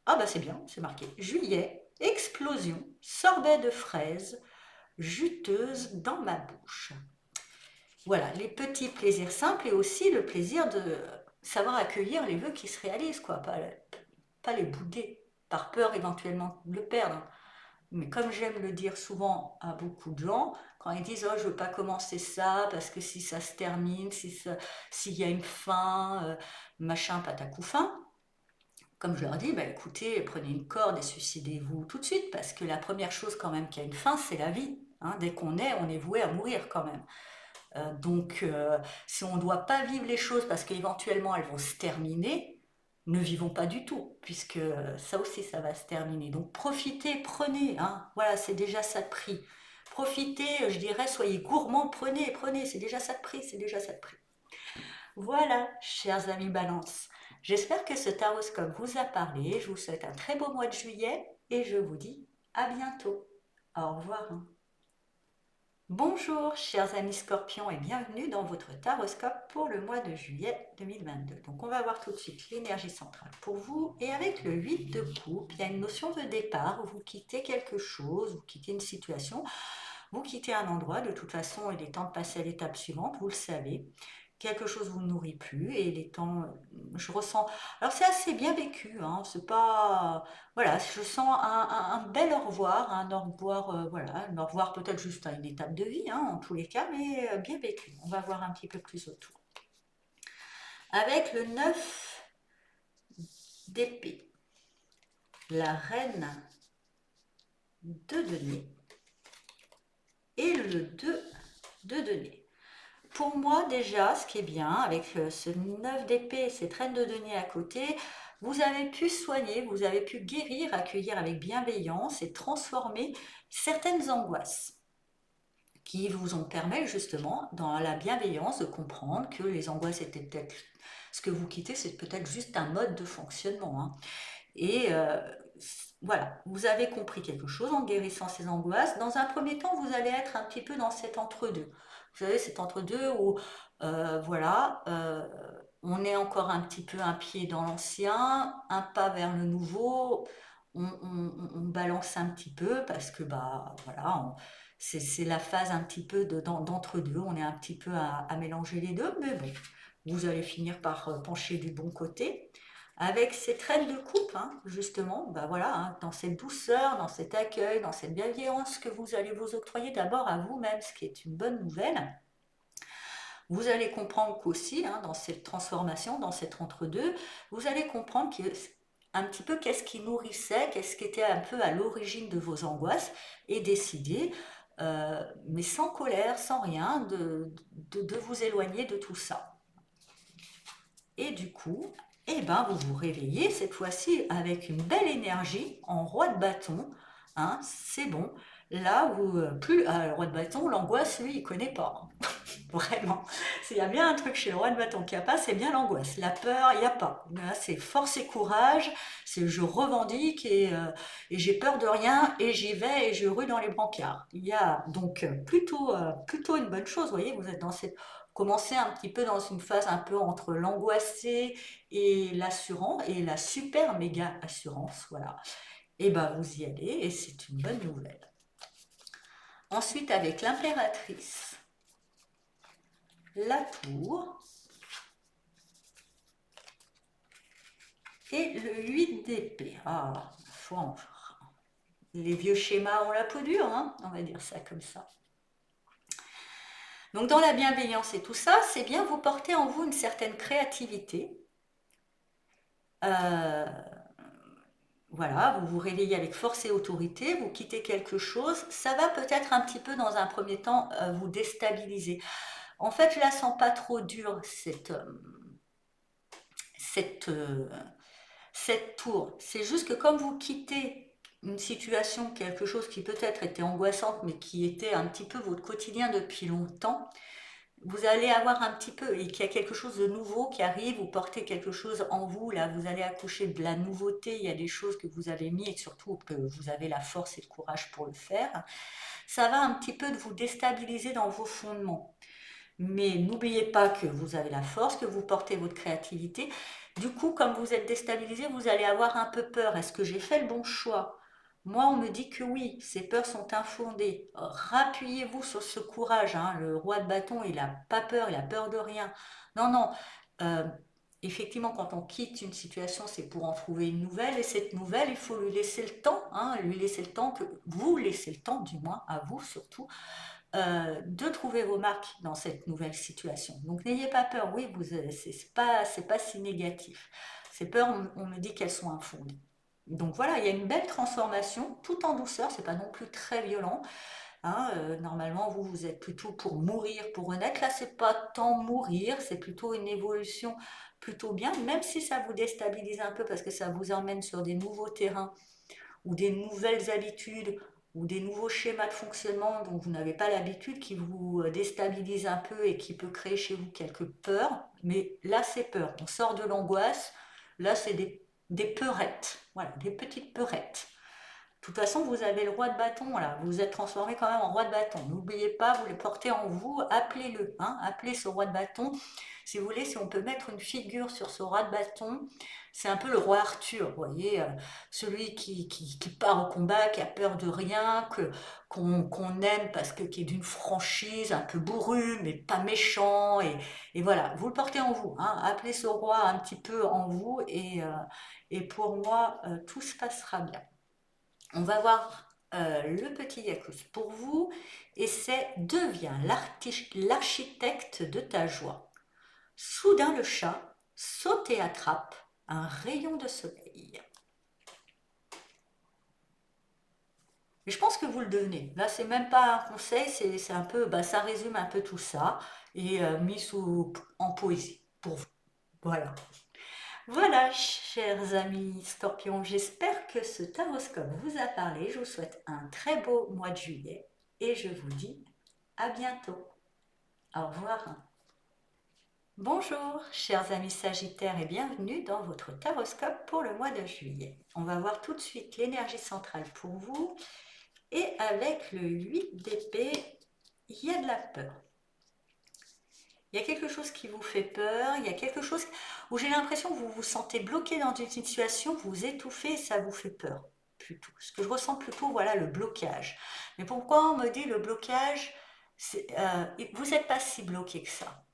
A: Ah bah c'est bien, c'est marqué. Juillet, explosion, sorbet de fraises, juteuse dans ma bouche. Voilà, les petits plaisirs simples et aussi le plaisir de savoir accueillir les vœux qui se réalisent, quoi, pas les bouder, par peur éventuellement de le perdre. Mais comme j'aime le dire souvent à beaucoup de gens, quand ils disent «Oh, je veux pas commencer ça, parce que si ça se termine, s'il y a une fin, machin, patacouffin», comme je leur dis, bah écoutez, prenez une corde et suicidez-vous tout de suite, parce que la première chose quand même qui a une fin, c'est la vie. Hein. Dès qu'on est, on est voué à mourir quand même. Donc, si on ne doit pas vivre les choses parce qu'éventuellement elles vont se terminer, ne vivons pas du tout, puisque ça aussi, ça va se terminer. Donc, profitez, prenez, hein. Voilà, c'est déjà ça de prix. Profitez, je dirais, soyez gourmands, prenez, c'est déjà ça de prix, c'est déjà ça de prix. Voilà, chers amis Balance. J'espère que ce taroscope vous a parlé. Je vous souhaite un très beau mois de juillet et je vous dis à bientôt. Au revoir. Bonjour chers amis Scorpions et bienvenue dans votre taroscope pour le mois de juillet 2022. Donc on va voir tout de suite l'énergie centrale pour vous et avec le 8 de coupe, il y a une notion de départ, vous quittez quelque chose, vous quittez une situation, vous quittez un endroit, de toute façon il est temps de passer à l'étape suivante, vous le savez. Quelque chose vous nourrit plus et les temps, je ressens, alors c'est assez bien vécu, hein, c'est pas, voilà, je sens un bel au revoir, un au revoir, voilà, un au revoir peut-être juste à une étape de vie, hein, en tous les cas, mais bien vécu. On va voir un petit peu plus autour. Avec le 9 d'épée, la reine de denier et le 2 de denier. Pour moi, déjà, ce qui est bien, avec ce 9 d'épée et cette reine de denier à côté, vous avez pu soigner, vous avez pu guérir, accueillir avec bienveillance et transformer certaines angoisses qui vous ont permis justement, dans la bienveillance, de comprendre que les angoisses étaient peut-être... Ce que vous quittez, c'est peut-être juste un mode de fonctionnement. Hein. Et voilà, vous avez compris quelque chose en guérissant ces angoisses. Dans un premier temps, vous allez être un petit peu dans cet entre-deux. Vous savez, cet entre-deux où, voilà, on est encore un petit peu un pied dans l'ancien, un pas vers le nouveau. On balance un petit peu parce que, bah, voilà, c'est la phase un petit peu d'entre-deux. On est un petit peu à mélanger les deux, mais bon, vous allez finir par pencher du bon côté. Avec cette reine de coupe, hein, justement, bah voilà, hein, dans cette douceur, dans cet accueil, dans cette bienveillance que vous allez vous octroyer d'abord à vous-même, ce qui est une bonne nouvelle. Vous allez comprendre qu'aussi, hein, dans cette transformation, dans cet entre-deux, vous allez comprendre un petit peu qu'est-ce qui nourrissait, qu'est-ce qui était un peu à l'origine de vos angoisses, et décider, mais sans colère, sans rien, de vous éloigner de tout ça. Et du coup, eh ben, vous vous réveillez cette fois-ci avec une belle énergie en roi de bâton. Hein, c'est bon. Là où plus le roi de bâton, l'angoisse, lui, il connaît pas. Vraiment. S'il y a bien un truc chez le roi de bâton qu'il n'y a pas, c'est bien l'angoisse. La peur, il n'y a pas. Là, c'est force et courage, c'est je revendique et j'ai peur de rien et j'y vais et je rue dans les brancards. Il y a donc plutôt une bonne chose, vous voyez, vous êtes dans cette... Commencez un petit peu dans une phase un peu entre l'angoissé et l'assurant et la super méga assurance, voilà. Et ben vous y allez et c'est une bonne nouvelle. Ensuite avec l'impératrice, la tour et le 8 d'épée. Ah, les vieux schémas ont la peau dure, hein, on va dire ça comme ça. Donc dans la bienveillance et tout ça, c'est bien vous porter en vous une certaine créativité. Euh, voilà, vous vous réveillez avec force et autorité, vous quittez quelque chose, ça va peut-être un petit peu dans un premier temps vous déstabiliser. En fait, je la sens pas trop dure, cette, euh, cette tour. C'est juste que comme vous quittez une situation, quelque chose qui peut-être était angoissante, mais qui était un petit peu votre quotidien depuis longtemps, vous allez avoir un petit peu, et qu'il y a quelque chose de nouveau qui arrive, vous portez quelque chose en vous, là, vous allez accoucher de la nouveauté, il y a des choses que vous avez mis et surtout que vous avez la force et le courage pour le faire. Ça va un petit peu de vous déstabiliser dans vos fondements. Mais n'oubliez pas que vous avez la force, que vous portez votre créativité. Du coup, comme vous êtes déstabilisé, vous allez avoir un peu peur. Est-ce que j'ai fait le bon choix? Moi, on me dit que oui, ces peurs sont infondées. Rappuyez-vous sur ce courage, hein. Le roi de bâton, il n'a pas peur, il a peur de rien. Non, non. Euh, Effectivement, quand on quitte une situation, c'est pour en trouver une nouvelle. Et cette nouvelle, il faut lui laisser le temps, hein, lui laisser le temps, que vous laissez le temps, du moins, à vous surtout, de trouver vos marques dans cette nouvelle situation. Donc n'ayez pas peur, oui, c'est pas si négatif. Ces peurs, on me dit qu'elles sont infondées. Donc voilà, il y a une belle transformation, tout en douceur, c'est pas non plus très violent. Hein, normalement, vous êtes plutôt pour mourir, pour renaître. Là, c'est pas tant mourir, c'est plutôt une évolution plutôt bien, même si ça vous déstabilise un peu parce que ça vous emmène sur des nouveaux terrains ou des nouvelles habitudes ou des nouveaux schémas de fonctionnement dont vous n'avez pas l'habitude, qui vous déstabilisent un peu et qui peut créer chez vous quelques peurs. Mais là, c'est peur. On sort de l'angoisse. Là, c'est des peurettes. Voilà, des petites peurettes. De toute façon, vous avez le roi de bâton, là. Vous vous êtes transformé quand même en roi de bâton. N'oubliez pas, vous le portez en vous, appelez-le, hein, appelez ce roi de bâton. Si vous voulez, si on peut mettre une figure sur ce roi de bâton, c'est un peu le roi Arthur, vous voyez, celui qui part au combat, qui a peur de rien, qu'on aime parce que qui est d'une franchise, un peu bourru, mais pas méchant, et voilà, vous le portez en vous, hein, appelez ce roi un petit peu en vous, et pour moi, tout se passera bien. On va voir le petit Yakus pour vous et c'est deviens l'architecte de ta joie. Soudain le chat saute et attrape un rayon de soleil. Et je pense que vous le devenez. Là, c'est même pas un conseil, c'est un peu, bah, ça résume un peu tout ça et en poésie pour vous. Voilà. Voilà, chers amis scorpions, j'espère que ce taroscope vous a parlé. Je vous souhaite un très beau mois de juillet et je vous dis à bientôt. Au revoir. Bonjour, chers amis sagittaires et bienvenue dans votre taroscope pour le mois de juillet. On va voir tout de suite l'énergie centrale pour vous et avec le 8 d'épée, il y a de la peur. Il y a quelque chose qui vous fait peur, il y a quelque chose où j'ai l'impression que vous vous sentez bloqué dans une situation, vous vous étouffez et ça vous fait peur. Plutôt. Ce que je ressens plutôt, voilà, le blocage. Mais pourquoi on me dit le blocage, vous n'êtes pas si bloqué que ça.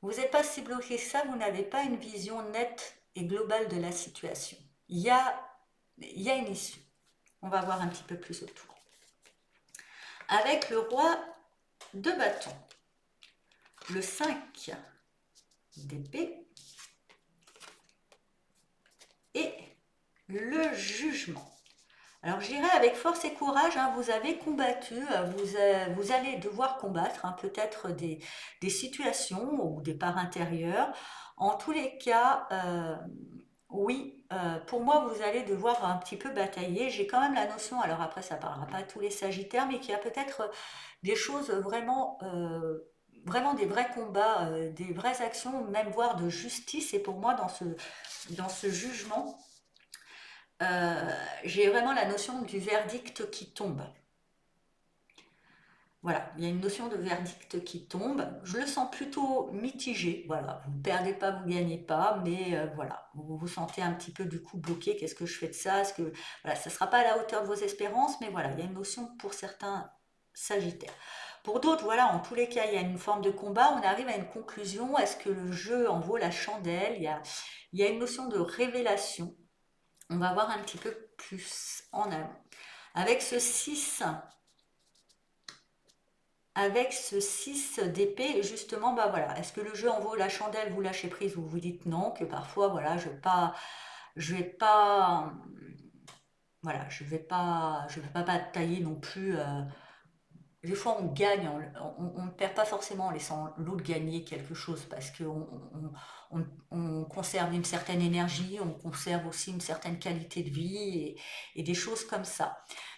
A: Vous n'êtes pas si bloqué que ça, vous n'avez pas une vision nette et globale de la situation. Il y a une issue. On va voir un petit peu plus autour. Avec le roi de bâton, le 5 d'épée et le jugement. Alors je dirais avec force et courage, hein, vous avez combattu, vous allez devoir combattre hein, peut-être des situations ou des parts intérieures. En tous les cas, Oui, pour moi, vous allez devoir un petit peu batailler. J'ai quand même la notion, alors après, ça parlera pas à tous les Sagittaires, mais qu'il y a peut-être des choses vraiment, vraiment des vrais combats, des vraies actions, même voire de justice. Et pour moi, dans ce jugement, euh, j'ai vraiment la notion du verdict qui tombe. Voilà, il y a une notion de verdict qui tombe. Je le sens plutôt mitigé. Voilà, vous ne perdez pas, vous ne gagnez pas, mais voilà, vous vous sentez un petit peu du coup bloqué. Qu'est-ce que je fais de ça? Est-ce que voilà, ça ne sera pas à la hauteur de vos espérances, mais voilà, il y a une notion pour certains Sagittaires. Pour d'autres, voilà, en tous les cas, il y a une forme de combat. On arrive à une conclusion. Est-ce que le jeu en vaut la chandelle? Il y a une notion de révélation. On va voir un petit peu plus en avant. Avec ce 6 avec ce 6 d'épée, justement, bah voilà, est-ce que le jeu en vaut la chandelle, vous lâchez prise, vous vous dites non, que parfois, voilà, je vais pas, voilà, je vais pas batailler non plus. Des fois, on gagne, on ne perd pas forcément en laissant l'autre gagner quelque chose, parce qu'on on conserve une certaine énergie, on conserve aussi une certaine qualité de vie et des choses comme ça.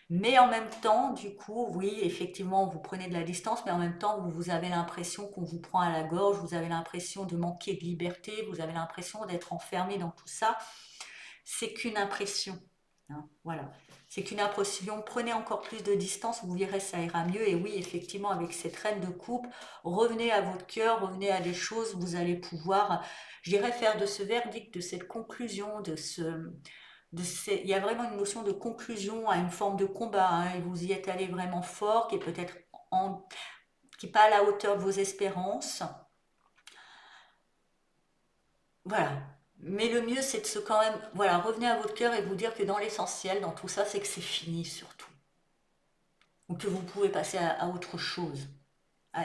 A: Mais en même temps, du coup, oui, effectivement, vous prenez de la distance, mais en même temps, vous avez l'impression qu'on vous prend à la gorge, vous avez l'impression de manquer de liberté, vous avez l'impression d'être enfermé dans tout ça. C'est qu'une impression, hein, voilà. C'est qu'une impression. Prenez encore plus de distance, vous verrez, ça ira mieux. Et oui, effectivement, avec cette reine de coupe, revenez à votre cœur, revenez à des choses, vous allez pouvoir, je dirais, faire de ce verdict, de cette conclusion, il y a vraiment une notion de conclusion à une forme de combat, hein, et vous y êtes allé vraiment fort, qui est peut-être en, qui n'est pas à la hauteur de vos espérances. Voilà. Mais le mieux, c'est de se quand même, voilà, revenez à votre cœur et vous dire que dans l'essentiel, dans tout ça, c'est que c'est fini surtout. Ou que vous pouvez passer à autre chose.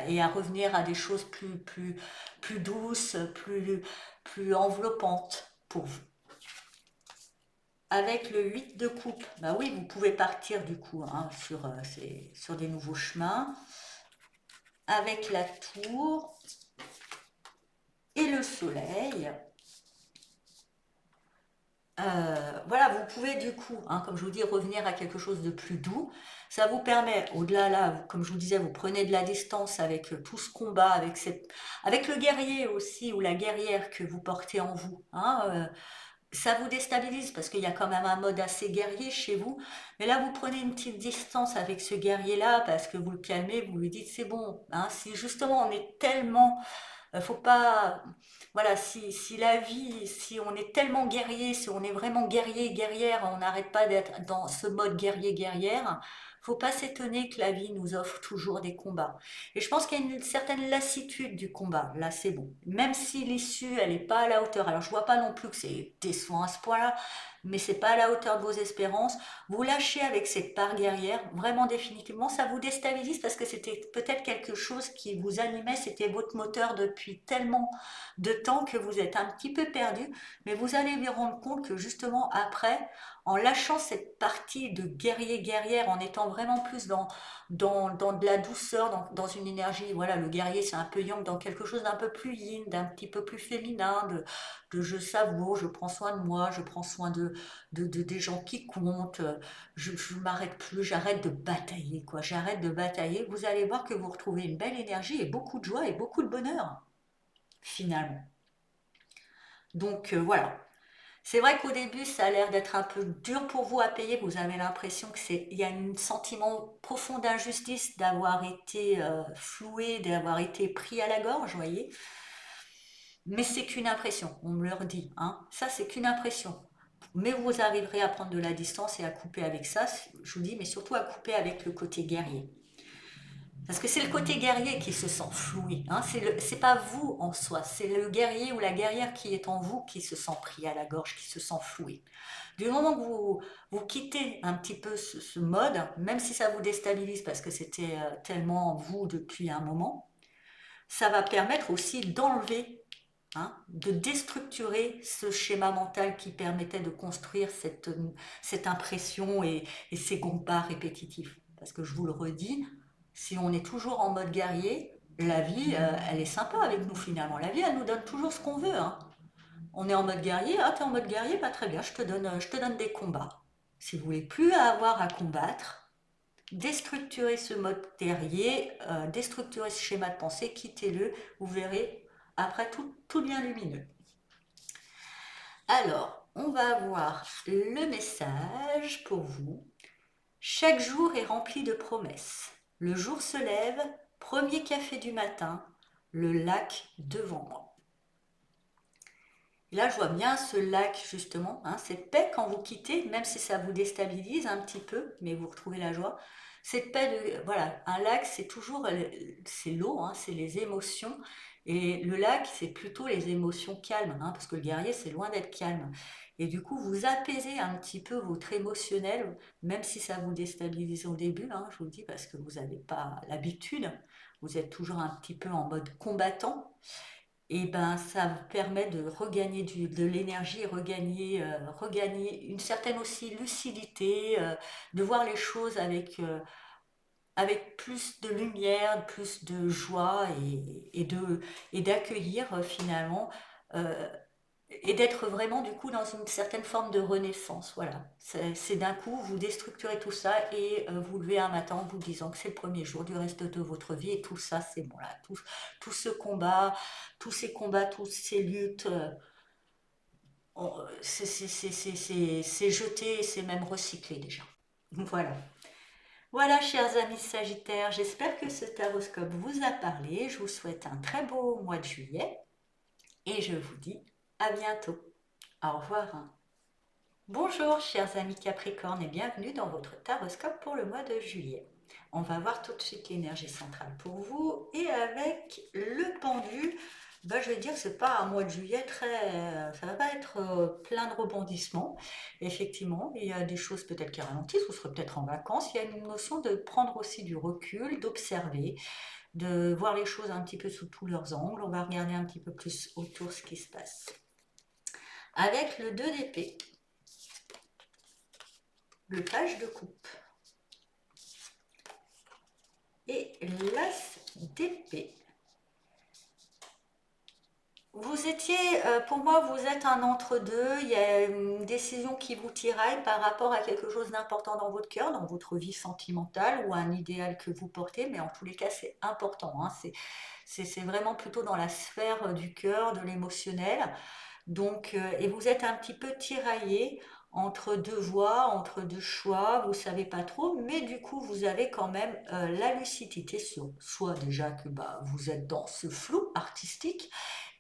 A: Et à revenir à des choses plus douces, plus enveloppantes pour vous. Avec le 8 de coupe, bah oui, vous pouvez partir du coup, hein, sur des nouveaux chemins. Avec la tour et le soleil. Voilà, vous pouvez du coup, hein, comme je vous dis, revenir à quelque chose de plus doux. Ça vous permet, au-delà là, comme je vous disais, vous prenez de la distance avec tout ce combat, avec le guerrier aussi ou la guerrière que vous portez en vous, hein, ça vous déstabilise parce qu'il y a quand même un mode assez guerrier chez vous. Mais là, vous prenez une petite distance avec ce guerrier-là parce que vous le calmez, vous lui dites c'est bon, hein, si justement on est tellement faut pas, voilà, si la vie, si on est tellement guerrier, si on est vraiment guerrier, guerrière, on n'arrête pas d'être dans ce mode guerrier, guerrière, faut pas s'étonner que la vie nous offre toujours des combats. Et je pense qu'il y a une certaine lassitude du combat. Là, c'est bon. Même si l'issue, elle n'est pas à la hauteur. Alors, je vois pas non plus que c'est décevant à ce point-là, mais c'est pas à la hauteur de vos espérances. Vous lâchez avec cette part guerrière, vraiment définitivement, ça vous déstabilise parce que c'était peut-être quelque chose qui vous animait, c'était votre moteur depuis tellement de temps que vous êtes un petit peu perdu, mais vous allez vous rendre compte que justement après, en lâchant cette partie de guerrier-guerrière, en étant vraiment plus dans de la douceur, dans une énergie, voilà, le guerrier c'est un peu yang, dans quelque chose d'un peu plus yin, d'un petit peu plus féminin, de je savoure, je prends soin de moi, je prends soin des gens qui comptent, je m'arrête plus, j'arrête de batailler, quoi. J'arrête de batailler. Vous allez voir que vous retrouvez une belle énergie et beaucoup de joie et beaucoup de bonheur, finalement. Donc voilà. C'est vrai qu'au début, ça a l'air d'être un peu dur pour vous à payer. Vous avez l'impression il y a un sentiment profond d'injustice d'avoir été floué, d'avoir été pris à la gorge, vous voyez. Mais c'est qu'une impression, on me le redit, hein. Ça, c'est qu'une impression. Mais vous arriverez à prendre de la distance et à couper avec ça, je vous dis, mais surtout à couper avec le côté guerrier. Parce que c'est le côté guerrier qui se sent floué, hein. C'est pas vous en soi, c'est le guerrier ou la guerrière qui est en vous qui se sent pris à la gorge, qui se sent floué. Du moment que vous quittez un petit peu ce mode, même si ça vous déstabilise parce que c'était tellement vous depuis un moment, ça va permettre aussi d'enlever, hein, de déstructurer ce schéma mental qui permettait de construire cette impression et ces combats répétitifs. Parce que je vous le redis, si on est toujours en mode guerrier, la vie, elle est sympa avec nous finalement. La vie, elle nous donne toujours ce qu'on veut, hein. On est en mode guerrier. Ah, t'es en mode guerrier? Bah, très bien, je te donne des combats. Si vous voulez plus avoir à combattre, déstructurez ce mode guerrier, déstructurez ce schéma de pensée, quittez-le, vous verrez, après tout devient lumineux. Alors, on va avoir le message pour vous. Chaque jour est rempli de promesses. Le jour se lève, premier café du matin, le lac devant moi. Et là, je vois bien ce lac, justement, hein, cette paix quand vous quittez, même si ça vous déstabilise un petit peu, mais vous retrouvez la joie. Cette paix, voilà, un lac, c'est toujours, c'est l'eau, hein, c'est les émotions. Et le lac, c'est plutôt les émotions calmes, hein, parce que le guerrier, c'est loin d'être calme. Et du coup, vous apaisez un petit peu votre émotionnel, même si ça vous déstabilise au début, hein, je vous le dis, parce que vous n'avez pas l'habitude. Vous êtes toujours un petit peu en mode combattant et ben ça vous permet de regagner de l'énergie, regagner une certaine aussi lucidité, de voir les choses avec plus de lumière, plus de joie et d'accueillir finalement euh, et d'être vraiment du coup dans une certaine forme de renaissance. Voilà, c'est d'un coup vous déstructurez tout ça et vous levez un matin en vous disant que c'est le premier jour du reste de votre vie et tout ça c'est bon là, tout ce combat, toutes ces luttes, c'est jeté et c'est même recyclé déjà. Voilà. Voilà, chers amis Sagittaires, j'espère que ce taroscope vous a parlé. Je vous souhaite un très beau mois de juillet et je vous dis à bientôt. Au revoir. Bonjour chers amis Capricorne et bienvenue dans votre taroscope pour le mois de juillet. On va voir tout de suite l'énergie centrale pour vous et avec le pendu, je vais dire que c'est pas un mois de juillet ça va pas être plein de rebondissements. Effectivement, il y a des choses peut-être qui ralentissent, vous serez peut-être en vacances. Il y a une notion de prendre aussi du recul, d'observer, de voir les choses un petit peu sous tous leurs angles. On va regarder un petit peu plus autour ce qui se passe. Avec le 2 d'épée, le page de coupe et l'as d'épée. Vous étiez, pour moi, vous êtes un entre-deux. Il y a une décision qui vous tiraille par rapport à quelque chose d'important dans votre cœur, dans votre vie sentimentale ou un idéal que vous portez, mais en tous les cas, c'est important, hein. C'est vraiment plutôt dans la sphère du cœur, de l'émotionnel. Donc, et vous êtes un petit peu tiraillé entre deux voies, entre deux choix, vous savez pas trop, mais du coup, vous avez quand même la lucidité sur soit déjà que vous êtes dans ce flou artistique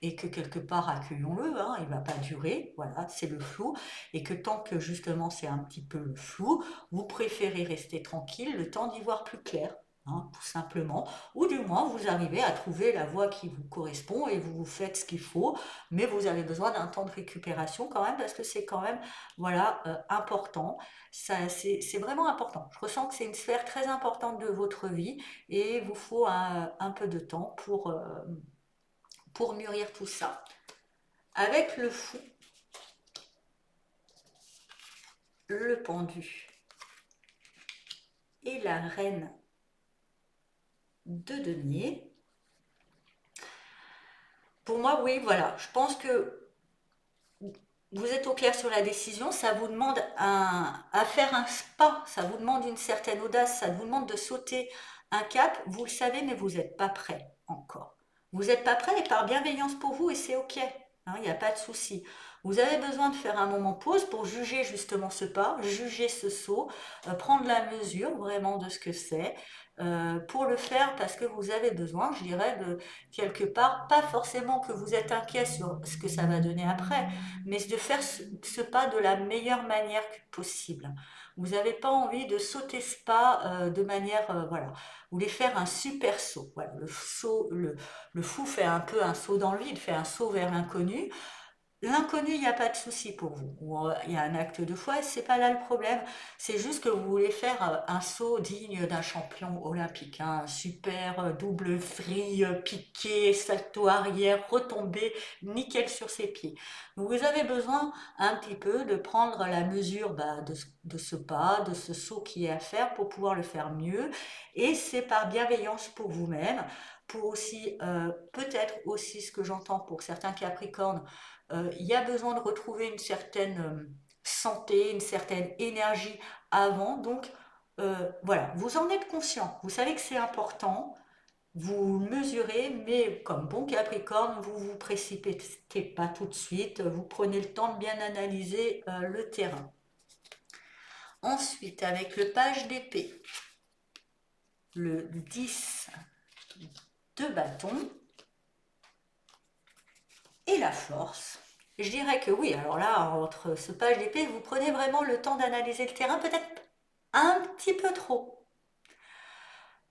A: et que quelque part, accueillons-le, hein, il va pas durer, voilà, c'est le flou, et que tant que justement c'est un petit peu le flou, vous préférez rester tranquille le temps d'y voir plus clair. Hein, tout simplement, ou du moins vous arrivez à trouver la voie qui vous correspond et vous faites ce qu'il faut, mais vous avez besoin d'un temps de récupération quand même parce que c'est quand même voilà important. C'est vraiment important. Je ressens que c'est une sphère très importante de votre vie et il vous faut un peu de temps pour mûrir tout ça. Avec le fou, le pendu et la reine de denier, pour moi, oui, voilà, je pense que vous êtes au clair sur la décision, ça vous demande à faire un pas, ça vous demande une certaine audace, ça vous demande de sauter un cap, vous le savez, mais vous n'êtes pas prêt encore. Vous n'êtes pas prêt et par bienveillance pour vous, et c'est ok, hein, il n'y a pas de souci. Vous avez besoin de faire un moment pause pour juger justement ce pas, juger ce saut, prendre la mesure vraiment de ce que c'est, pour le faire parce que vous avez besoin, je dirais, de quelque part, pas forcément que vous êtes inquiet sur ce que ça va donner après, mais de faire ce pas de la meilleure manière possible. Vous n'avez pas envie de sauter ce pas de manière, voilà, vous voulez faire un super saut. Voilà, le fou fait un peu un saut dans le vide, fait un saut vers l'inconnu. L'inconnu, il n'y a pas de souci pour vous. Ou, il y a un acte de foi, c'est pas là le problème. C'est juste que vous voulez faire un saut digne d'un champion olympique, hein, un super double vrille, piqué, salto arrière, retombé, nickel sur ses pieds. Donc vous avez besoin un petit peu de prendre la mesure de ce pas, de ce saut qui est à faire pour pouvoir le faire mieux. Et c'est par bienveillance pour vous-même, pour aussi, peut-être aussi ce que j'entends pour certains Capricornes, il y a besoin de retrouver une certaine santé, une certaine énergie avant. Donc voilà, vous en êtes conscient, vous savez que c'est important, vous mesurez, mais comme bon Capricorne, vous vous précipitez pas tout de suite, vous prenez le temps de bien analyser le terrain. Ensuite, avec le page d'épée, le 10 de bâton et la force. Je dirais que oui, alors là, entre ce page d'épée, vous prenez vraiment le temps d'analyser le terrain, peut-être un petit peu trop.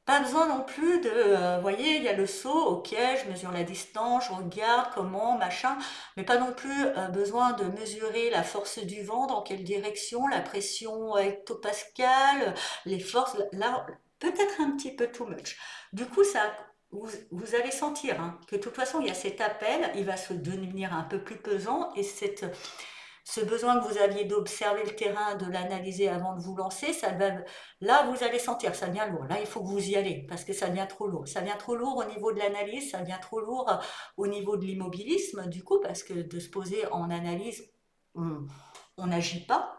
A: Pas besoin non plus de, vous voyez, il y a le saut, ok, je mesure la distance, je regarde comment, machin, mais pas non plus besoin de mesurer la force du vent, dans quelle direction, la pression hectopascal, les forces, là, peut-être un petit peu too much. Du coup, ça, vous allez sentir hein, que de toute façon, il y a cet appel, il va se devenir un peu plus pesant, et ce besoin que vous aviez d'observer le terrain, de l'analyser avant de vous lancer, là vous allez sentir, ça devient lourd. Là il faut que vous y allez parce que ça devient trop lourd. Ça devient trop lourd au niveau de l'analyse, ça devient trop lourd au niveau de l'immobilisme du coup parce que de se poser en analyse, on n'agit pas.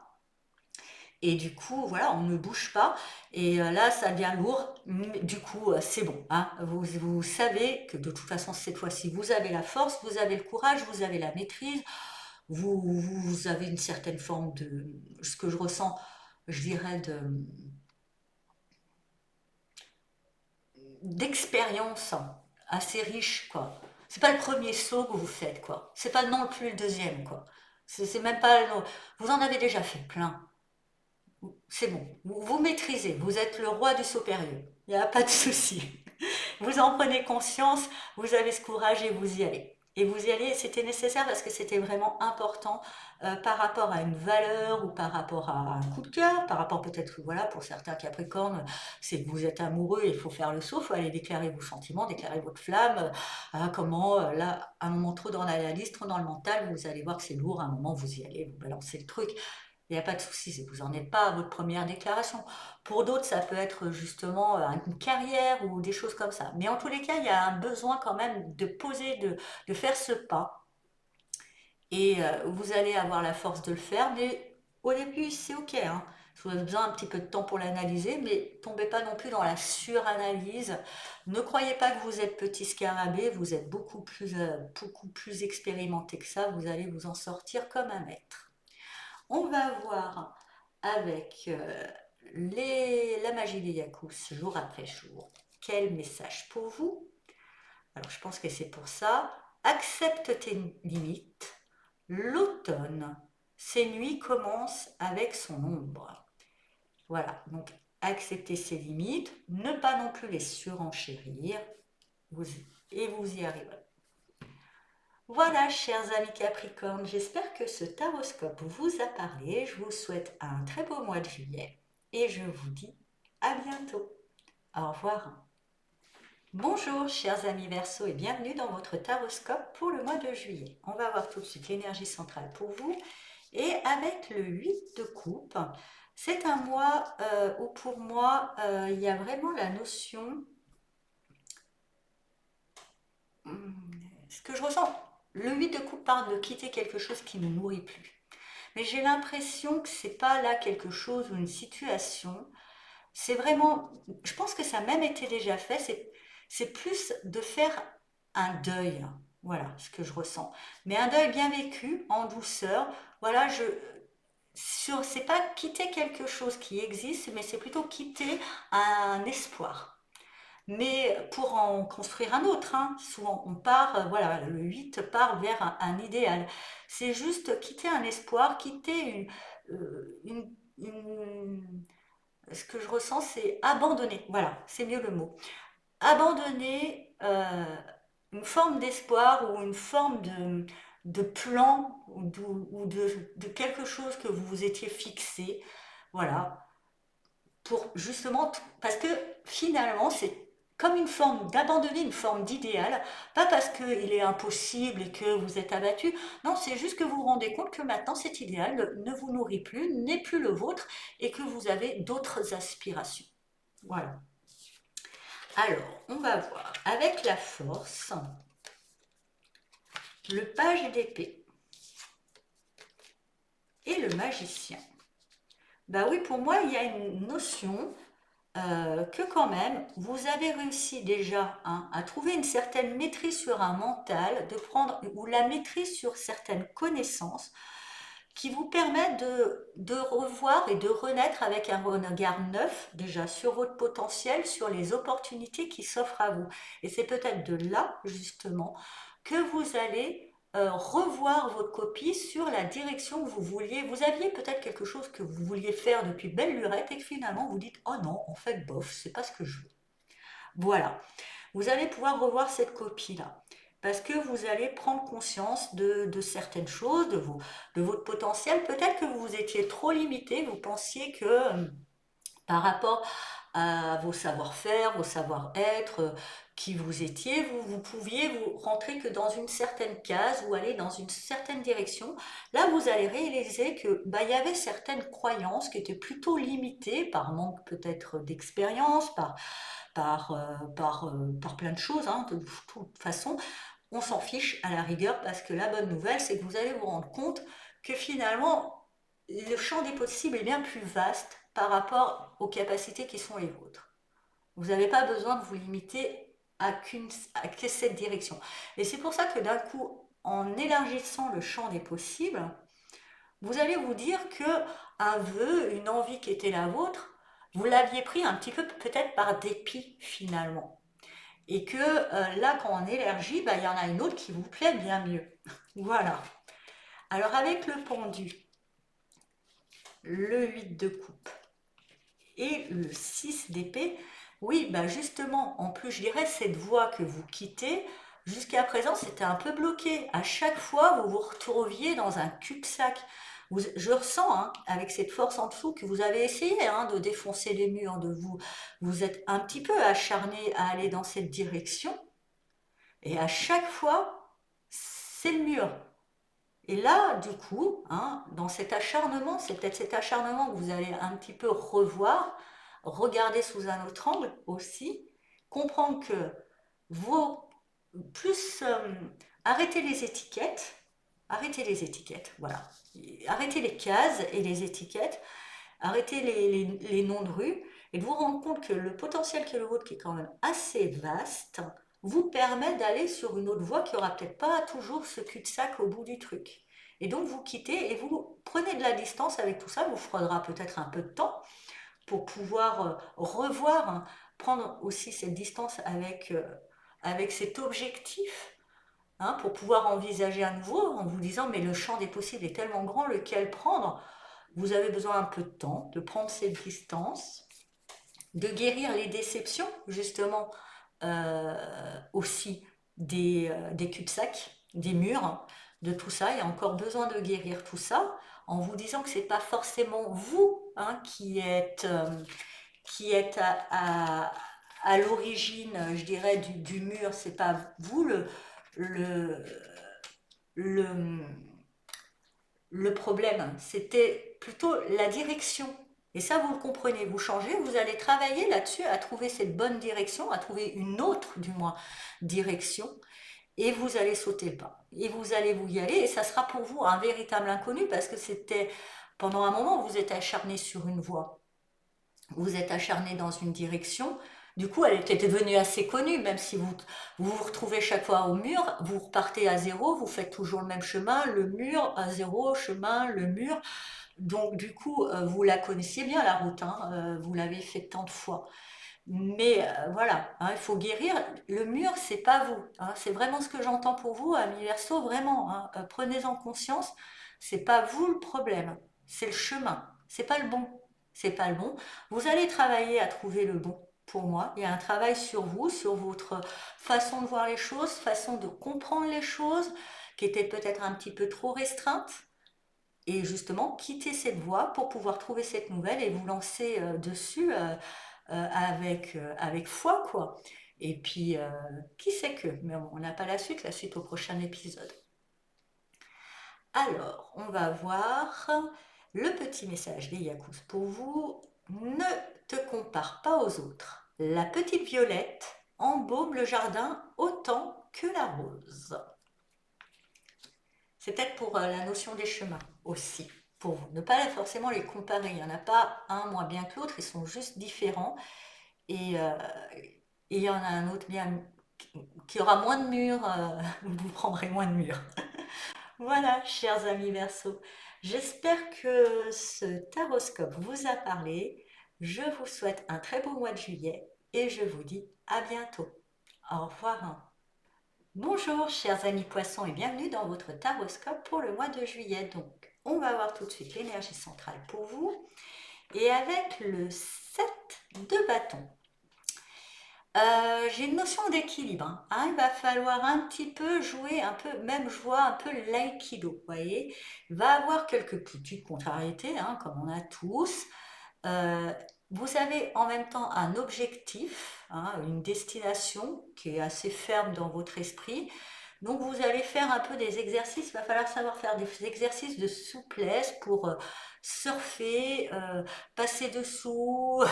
A: Et du coup, voilà, on ne bouge pas. Et là, ça devient lourd. Mais du coup, c'est bon. Hein. Vous savez que de toute façon, cette fois-ci, vous avez la force, vous avez le courage, vous avez la maîtrise, vous avez une certaine forme de, ce que je ressens, je dirais, d'expérience assez riche, quoi. C'est pas le premier saut que vous faites, quoi. C'est pas non plus le deuxième, quoi. C'est même pas. Vous en avez déjà fait plein. C'est bon. Vous maîtrisez. Vous êtes le roi du saut périlleux. Il n'y a pas de souci. Vous en prenez conscience, vous avez ce courage et vous y allez. Et vous y allez, et c'était nécessaire parce que c'était vraiment important par rapport à une valeur ou par rapport à un coup de cœur, par rapport peut-être, voilà, pour certains Capricornes, c'est que vous êtes amoureux, il faut faire le saut, il faut aller déclarer vos sentiments, déclarer votre flamme, comment, là, un moment trop dans l'analyse, trop dans le mental, vous allez voir que c'est lourd, à un moment vous y allez, vous balancez le truc, il n'y a pas de souci, vous n'en êtes pas à votre première déclaration. Pour d'autres, ça peut être justement une carrière ou des choses comme ça. Mais en tous les cas, il y a un besoin quand même de poser, de faire ce pas. Et vous allez avoir la force de le faire. Mais au début, c'est OK. Hein. Vous avez besoin un petit peu de temps pour l'analyser, mais tombez pas non plus dans la suranalyse. Ne croyez pas que vous êtes petit scarabée, vous êtes beaucoup plus expérimenté que ça. Vous allez vous en sortir comme un maître. On va voir avec la magie des Yakous jour après jour. Quel message pour vous? Alors je pense que c'est pour ça. Accepte tes limites. L'automne, ces nuits commencent avec son ombre. Voilà, donc accepter ses limites, ne pas non plus les surenchérir, et vous y arriverez. Voilà, chers amis Capricorne, j'espère que ce taroscope vous a parlé. Je vous souhaite un très beau mois de juillet et je vous dis à bientôt. Au revoir. Bonjour, chers amis Verseau, et bienvenue dans votre taroscope pour le mois de juillet. On va voir tout de suite l'énergie centrale pour vous. Et avec le 8 de coupe, c'est un mois où pour moi, il y a vraiment la notion... Ce que je ressens, le 8 de coupe parle de quitter quelque chose qui ne nous nourrit plus. Mais j'ai l'impression que c'est pas là quelque chose ou une situation. C'est vraiment, je pense que ça a même été déjà fait. C'est plus de faire un deuil. Voilà ce que je ressens. Mais un deuil bien vécu, en douceur. Voilà, c'est pas quitter quelque chose qui existe, mais c'est plutôt quitter un espoir. Mais pour en construire un autre, hein, souvent on part, voilà, le 8 part vers un idéal. C'est juste quitter un espoir, quitter ce que je ressens, c'est abandonner. Voilà, c'est mieux le mot. Abandonner une forme d'espoir ou une forme de plan ou de quelque chose que vous vous étiez fixé. Voilà, pour justement, parce que finalement, c'est comme une forme d'abandonner une forme d'idéal, pas parce qu'il est impossible et que vous êtes abattu, non, c'est juste que vous vous rendez compte que maintenant cet idéal ne vous nourrit plus, n'est plus le vôtre et que vous avez d'autres aspirations. Voilà. Alors, on va voir avec la force, le page d'épée. et le magicien. Bah oui, pour moi, il y a une notion que quand même, vous avez réussi déjà hein, à trouver une certaine maîtrise sur un mental, de prendre ou la maîtrise sur certaines connaissances qui vous permettent de revoir et de renaître avec un regard neuf déjà sur votre potentiel, sur les opportunités qui s'offrent à vous. Et c'est peut-être de là, justement, que vous allez revoir votre copie sur la direction que vous vouliez. Vous aviez peut-être quelque chose que vous vouliez faire depuis belle lurette et que finalement vous dites oh non, en fait, bof, c'est pas ce que je veux. Voilà, vous allez pouvoir revoir cette copie-là. Parce que vous allez prendre conscience de certaines choses, de votre potentiel. Peut-être que vous étiez trop limité, vous pensiez que par rapport à vos savoir-faire, vos savoir-être, qui vous étiez, vous pouviez vous rentrer que dans une certaine case ou aller dans une certaine direction. Là, vous allez réaliser que bah, il y avait certaines croyances qui étaient plutôt limitées par manque peut-être d'expérience, par plein de choses, hein, de toute façon. On s'en fiche à la rigueur parce que la bonne nouvelle, c'est que vous allez vous rendre compte que finalement, le champ des possibles est bien plus vaste par rapport aux capacités qui sont les vôtres. Vous n'avez pas besoin de vous limiter à que cette direction. Et c'est pour ça que d'un coup, en élargissant le champ des possibles, vous allez vous dire que un vœu, une envie qui était la vôtre, vous l'aviez pris un petit peu peut-être par dépit finalement. Et que là, quand on élargit, bah, il y en a une autre qui vous plaît bien mieux. Voilà. Alors avec le pendu, le 8 de coupe et le 6 d'épée, oui, bah justement, en plus, je dirais, cette voie que vous quittez, jusqu'à présent, c'était un peu bloqué. À chaque fois, vous vous retrouviez dans un cul-de-sac. Je ressens, hein, avec cette force en dessous, que vous avez essayé hein, de défoncer les murs, vous êtes un petit peu acharné à aller dans cette direction, et à chaque fois, c'est le mur. Et là, du coup, hein, dans cet acharnement, c'est peut-être cet acharnement que vous allez un petit peu revoir, regarder sous un autre angle aussi, comprendre que vos plus arrêtez les étiquettes, voilà, arrêtez les cases et les étiquettes, arrêtez les noms de rue et de vous rendre compte que le potentiel qui est le vôtre, qui est quand même assez vaste, vous permet d'aller sur une autre voie qui aura peut-être pas toujours ce cul-de-sac au bout du truc. Et donc vous quittez et vous prenez de la distance avec tout ça, vous faudra peut-être un peu de temps pour pouvoir revoir, hein, prendre aussi cette distance avec cet objectif, hein, pour pouvoir envisager à nouveau en vous disant mais le champ des possibles est tellement grand, lequel prendre. Vous avez besoin un peu de temps, de prendre cette distance, de guérir les déceptions, justement, aussi des cul-de-sac, des murs, de tout ça. Il y a encore besoin de guérir tout ça en vous disant que c'est pas forcément vous hein, qui êtes à l'origine, je dirais, du mur. C'est pas vous le, le, le problème, c'était plutôt la direction. Et ça, vous le comprenez, vous changez, vous allez travailler là-dessus à trouver cette bonne direction, à trouver une autre, du moins, direction, et vous allez sauter le pas. Et vous allez vous y aller, et ça sera pour vous un véritable inconnu, parce que c'était, pendant un moment, vous êtes acharné sur une voie, vous êtes acharné dans une direction, du coup, elle était devenue assez connue, même si vous retrouvez chaque fois au mur, vous repartez à zéro, vous faites toujours le même chemin, le mur, à zéro, chemin, le mur. Donc, du coup, vous la connaissiez bien, la route, hein, vous l'avez fait tant de fois. Mais voilà, hein, il faut guérir. Le mur, c'est pas vous, hein, c'est vraiment ce que j'entends pour vous, Ami Verseau, vraiment. Hein, prenez-en conscience, c'est pas vous le problème, c'est le chemin, c'est pas le bon. C'est pas le bon. Vous allez travailler à trouver le bon. Pour moi, il y a un travail sur vous, sur votre façon de voir les choses, façon de comprendre les choses, qui était peut-être un petit peu trop restreinte. Et justement, quitter cette voie pour pouvoir trouver cette nouvelle et vous lancer dessus avec foi, quoi. Et puis, qui sait que, mais on n'a pas la suite au prochain épisode. Alors, on va voir le petit message des Yakous pour vous. Ne te compare pas aux autres. La petite violette embaume le jardin autant que la rose. C'est peut-être pour la notion des chemins aussi. pour vous. Ne pas forcément les comparer. Il n'y en a pas un moins bien que l'autre, ils sont juste différents. Et il y en a un autre bien qui aura moins de murs, vous prendrez moins de murs. Voilà, chers amis Verseau, j'espère que ce taroscope vous a parlé. Je vous souhaite un très beau mois de juillet et je vous dis à bientôt. Au revoir. Bonjour, chers amis Poissons, et bienvenue dans votre taroscope pour le mois de juillet. Donc, on va voir tout de suite l'énergie centrale pour vous et avec le 7 de bâton. J'ai une notion d'équilibre, hein. Il va falloir un petit peu jouer, un peu, même je vois un peu l'aïkido, vous voyez. Il va avoir quelques petites contrariétés, hein, comme on a tous. Euh, Vous avez en même temps un objectif, hein, une destination qui est assez ferme dans votre esprit. Donc vous allez faire un peu des exercices, il va falloir savoir faire des exercices de souplesse pour surfer, passer dessous,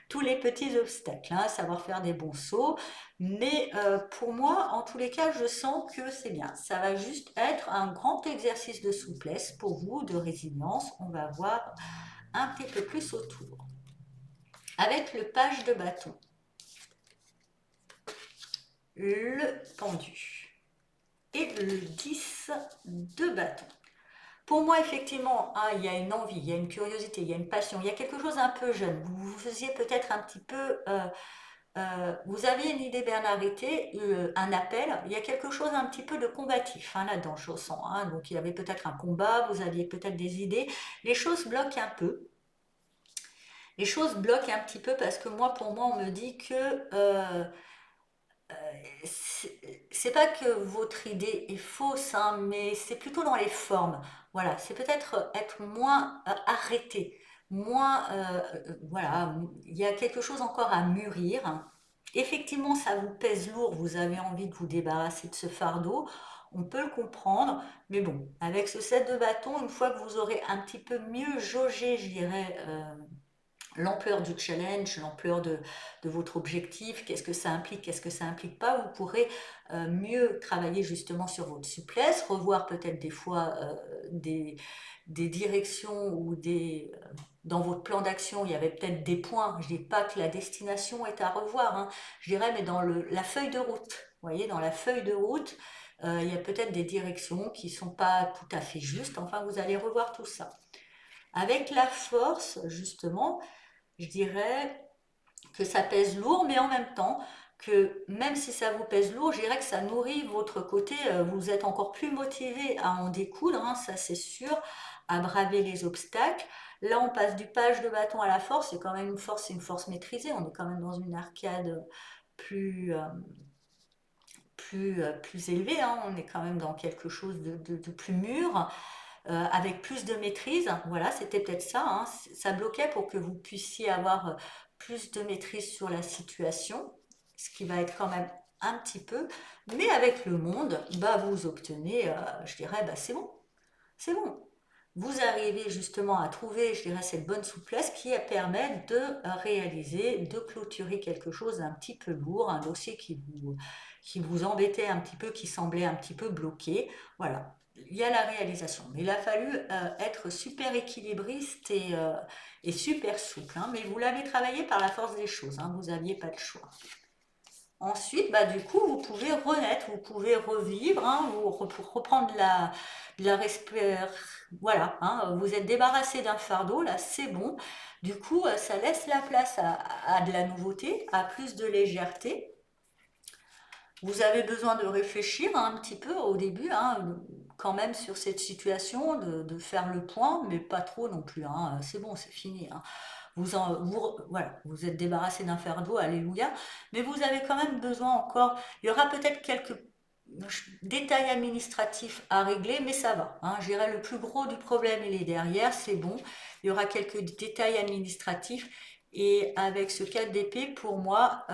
A: tous les petits obstacles, hein, savoir faire des bons sauts. Mais pour moi, en tous les cas, je sens que c'est bien. Ça va juste être un grand exercice de souplesse pour vous, de résilience. On va voir un petit peu plus autour. Avec le page de bâton, le pendu et le 10 de bâton. Pour moi, effectivement, hein, il y a une envie, il y a une curiosité, il y a une passion, il y a quelque chose un peu jeune. Vous faisiez peut-être un petit peu... vous aviez une idée bien arrêtée, un appel, il y a quelque chose un petit peu de combatif, hein, là-dedans, je sens. Hein. Donc il y avait peut-être un combat, vous aviez peut-être des idées. Les choses bloquent un peu. Les choses bloquent un petit peu parce que moi, pour moi, on me dit que c'est pas que votre idée est fausse, hein, mais c'est plutôt dans les formes. Voilà, c'est peut-être être moins arrêté, moins, voilà, il y a quelque chose encore à mûrir. Effectivement, ça vous pèse lourd, vous avez envie de vous débarrasser de ce fardeau, on peut le comprendre, mais bon, avec ce set de bâtons, une fois que vous aurez un petit peu mieux jaugé, je dirais, l'ampleur du challenge, l'ampleur de votre objectif, qu'est-ce que ça implique, qu'est-ce que ça implique pas, vous pourrez mieux travailler justement sur votre souplesse, revoir peut-être des fois des directions ou dans votre plan d'action, il y avait peut-être des points, je ne dis pas que la destination est à revoir, hein, je dirais, mais dans la feuille de route, vous voyez, dans la feuille de route, il y a peut-être des directions qui ne sont pas tout à fait justes, enfin vous allez revoir tout ça. Avec la force, justement, je dirais que ça pèse lourd, mais en même temps, que même si ça vous pèse lourd, je dirais que ça nourrit votre côté, vous êtes encore plus motivé à en découdre, hein, ça c'est sûr, à braver les obstacles. Là, on passe du page de bâton à la force, c'est quand même une force maîtrisée, on est quand même dans une arcade plus, plus élevée, hein, on est quand même dans quelque chose de plus mûr. Avec plus de maîtrise. Voilà, c'était peut-être ça. Hein. Ça bloquait pour que vous puissiez avoir plus de maîtrise sur la situation, ce qui va être quand même un petit peu. Mais avec le monde, bah, vous obtenez, je dirais, bah, c'est bon, c'est bon. Vous arrivez justement à trouver, je dirais, cette bonne souplesse qui permet de réaliser, de clôturer quelque chose d'un petit peu lourd, un dossier qui vous embêtait un petit peu, qui semblait un petit peu bloqué. Voilà, il y a la réalisation. Mais il a fallu être super équilibriste et super souple. Hein. Mais vous l'avez travaillé par la force des choses. Hein. Vous n'aviez pas de choix. Ensuite, bah, du coup, vous pouvez renaître, vous pouvez revivre, hein, vous reprendre la respiration. Voilà, hein, vous êtes débarrassé d'un fardeau, là, c'est bon. Du coup, ça laisse la place à de la nouveauté, à plus de légèreté. Vous avez besoin de réfléchir hein, un petit peu au début, hein, quand même sur cette situation, de faire le point, mais pas trop non plus. Hein, c'est bon, c'est fini. Hein. Voilà, vous êtes débarrassé d'un fardeau, alléluia, mais vous avez quand même besoin encore, il y aura peut-être quelques détails administratifs à régler, mais ça va. Hein, je dirais le plus gros du problème, il est derrière, c'est bon. Il y aura quelques détails administratifs, et avec ce 4 d'épée, pour moi,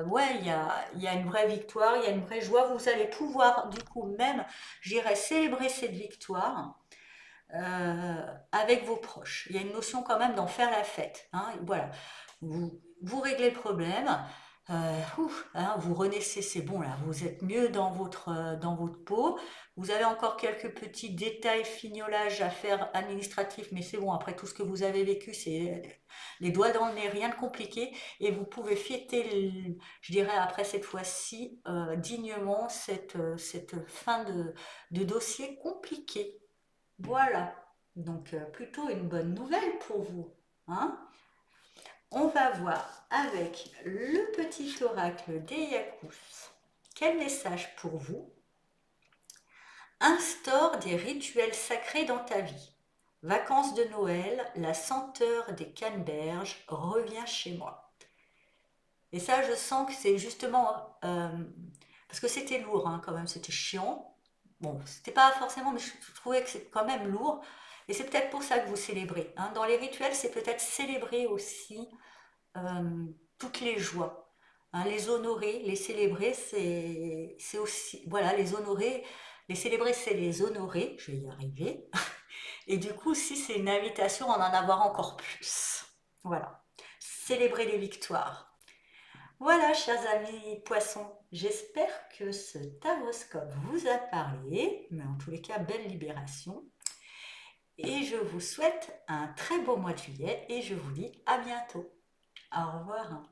A: ouais, il y a une vraie victoire, il y a une vraie joie. Vous allez pouvoir, du coup, même, je dirais, célébrer cette victoire avec vos proches. Il y a une notion quand même d'en faire la fête. Hein, voilà. Vous réglez le problème. Vous renaissez, c'est bon là, vous êtes mieux dans votre peau. Vous avez encore quelques petits détails, fignolages à faire administratifs, mais c'est bon, après tout ce que vous avez vécu, c'est les doigts dans le nez, rien de compliqué. Et vous pouvez fêter, je dirais après cette fois-ci, dignement cette fin de dossier compliqué. Voilà, donc plutôt une bonne nouvelle pour vous, hein? On va voir avec le petit oracle des Yakous. Quel message pour vous? Instaure des rituels sacrés dans ta vie. Vacances de Noël, la senteur des canneberges revient chez moi. Et ça, je sens que c'est justement parce que c'était lourd, hein, quand même, c'était chiant. Bon, c'était pas forcément, mais je trouvais que c'est quand même lourd. Et c'est peut-être pour ça que vous célébrez, hein. Dans les rituels, c'est peut-être célébrer aussi toutes les joies. Hein, les honorer, les célébrer, c'est aussi, voilà, les honorer, les célébrer, c'est les honorer, je vais y arriver. Et du coup, si c'est une invitation à en avoir encore plus. Voilà, célébrer les victoires. Voilà, chers amis poissons, j'espère que ce taroscope vous a parlé, mais en tous les cas, belle libération. Et je vous souhaite un très beau mois de juillet et je vous dis à bientôt. Au revoir.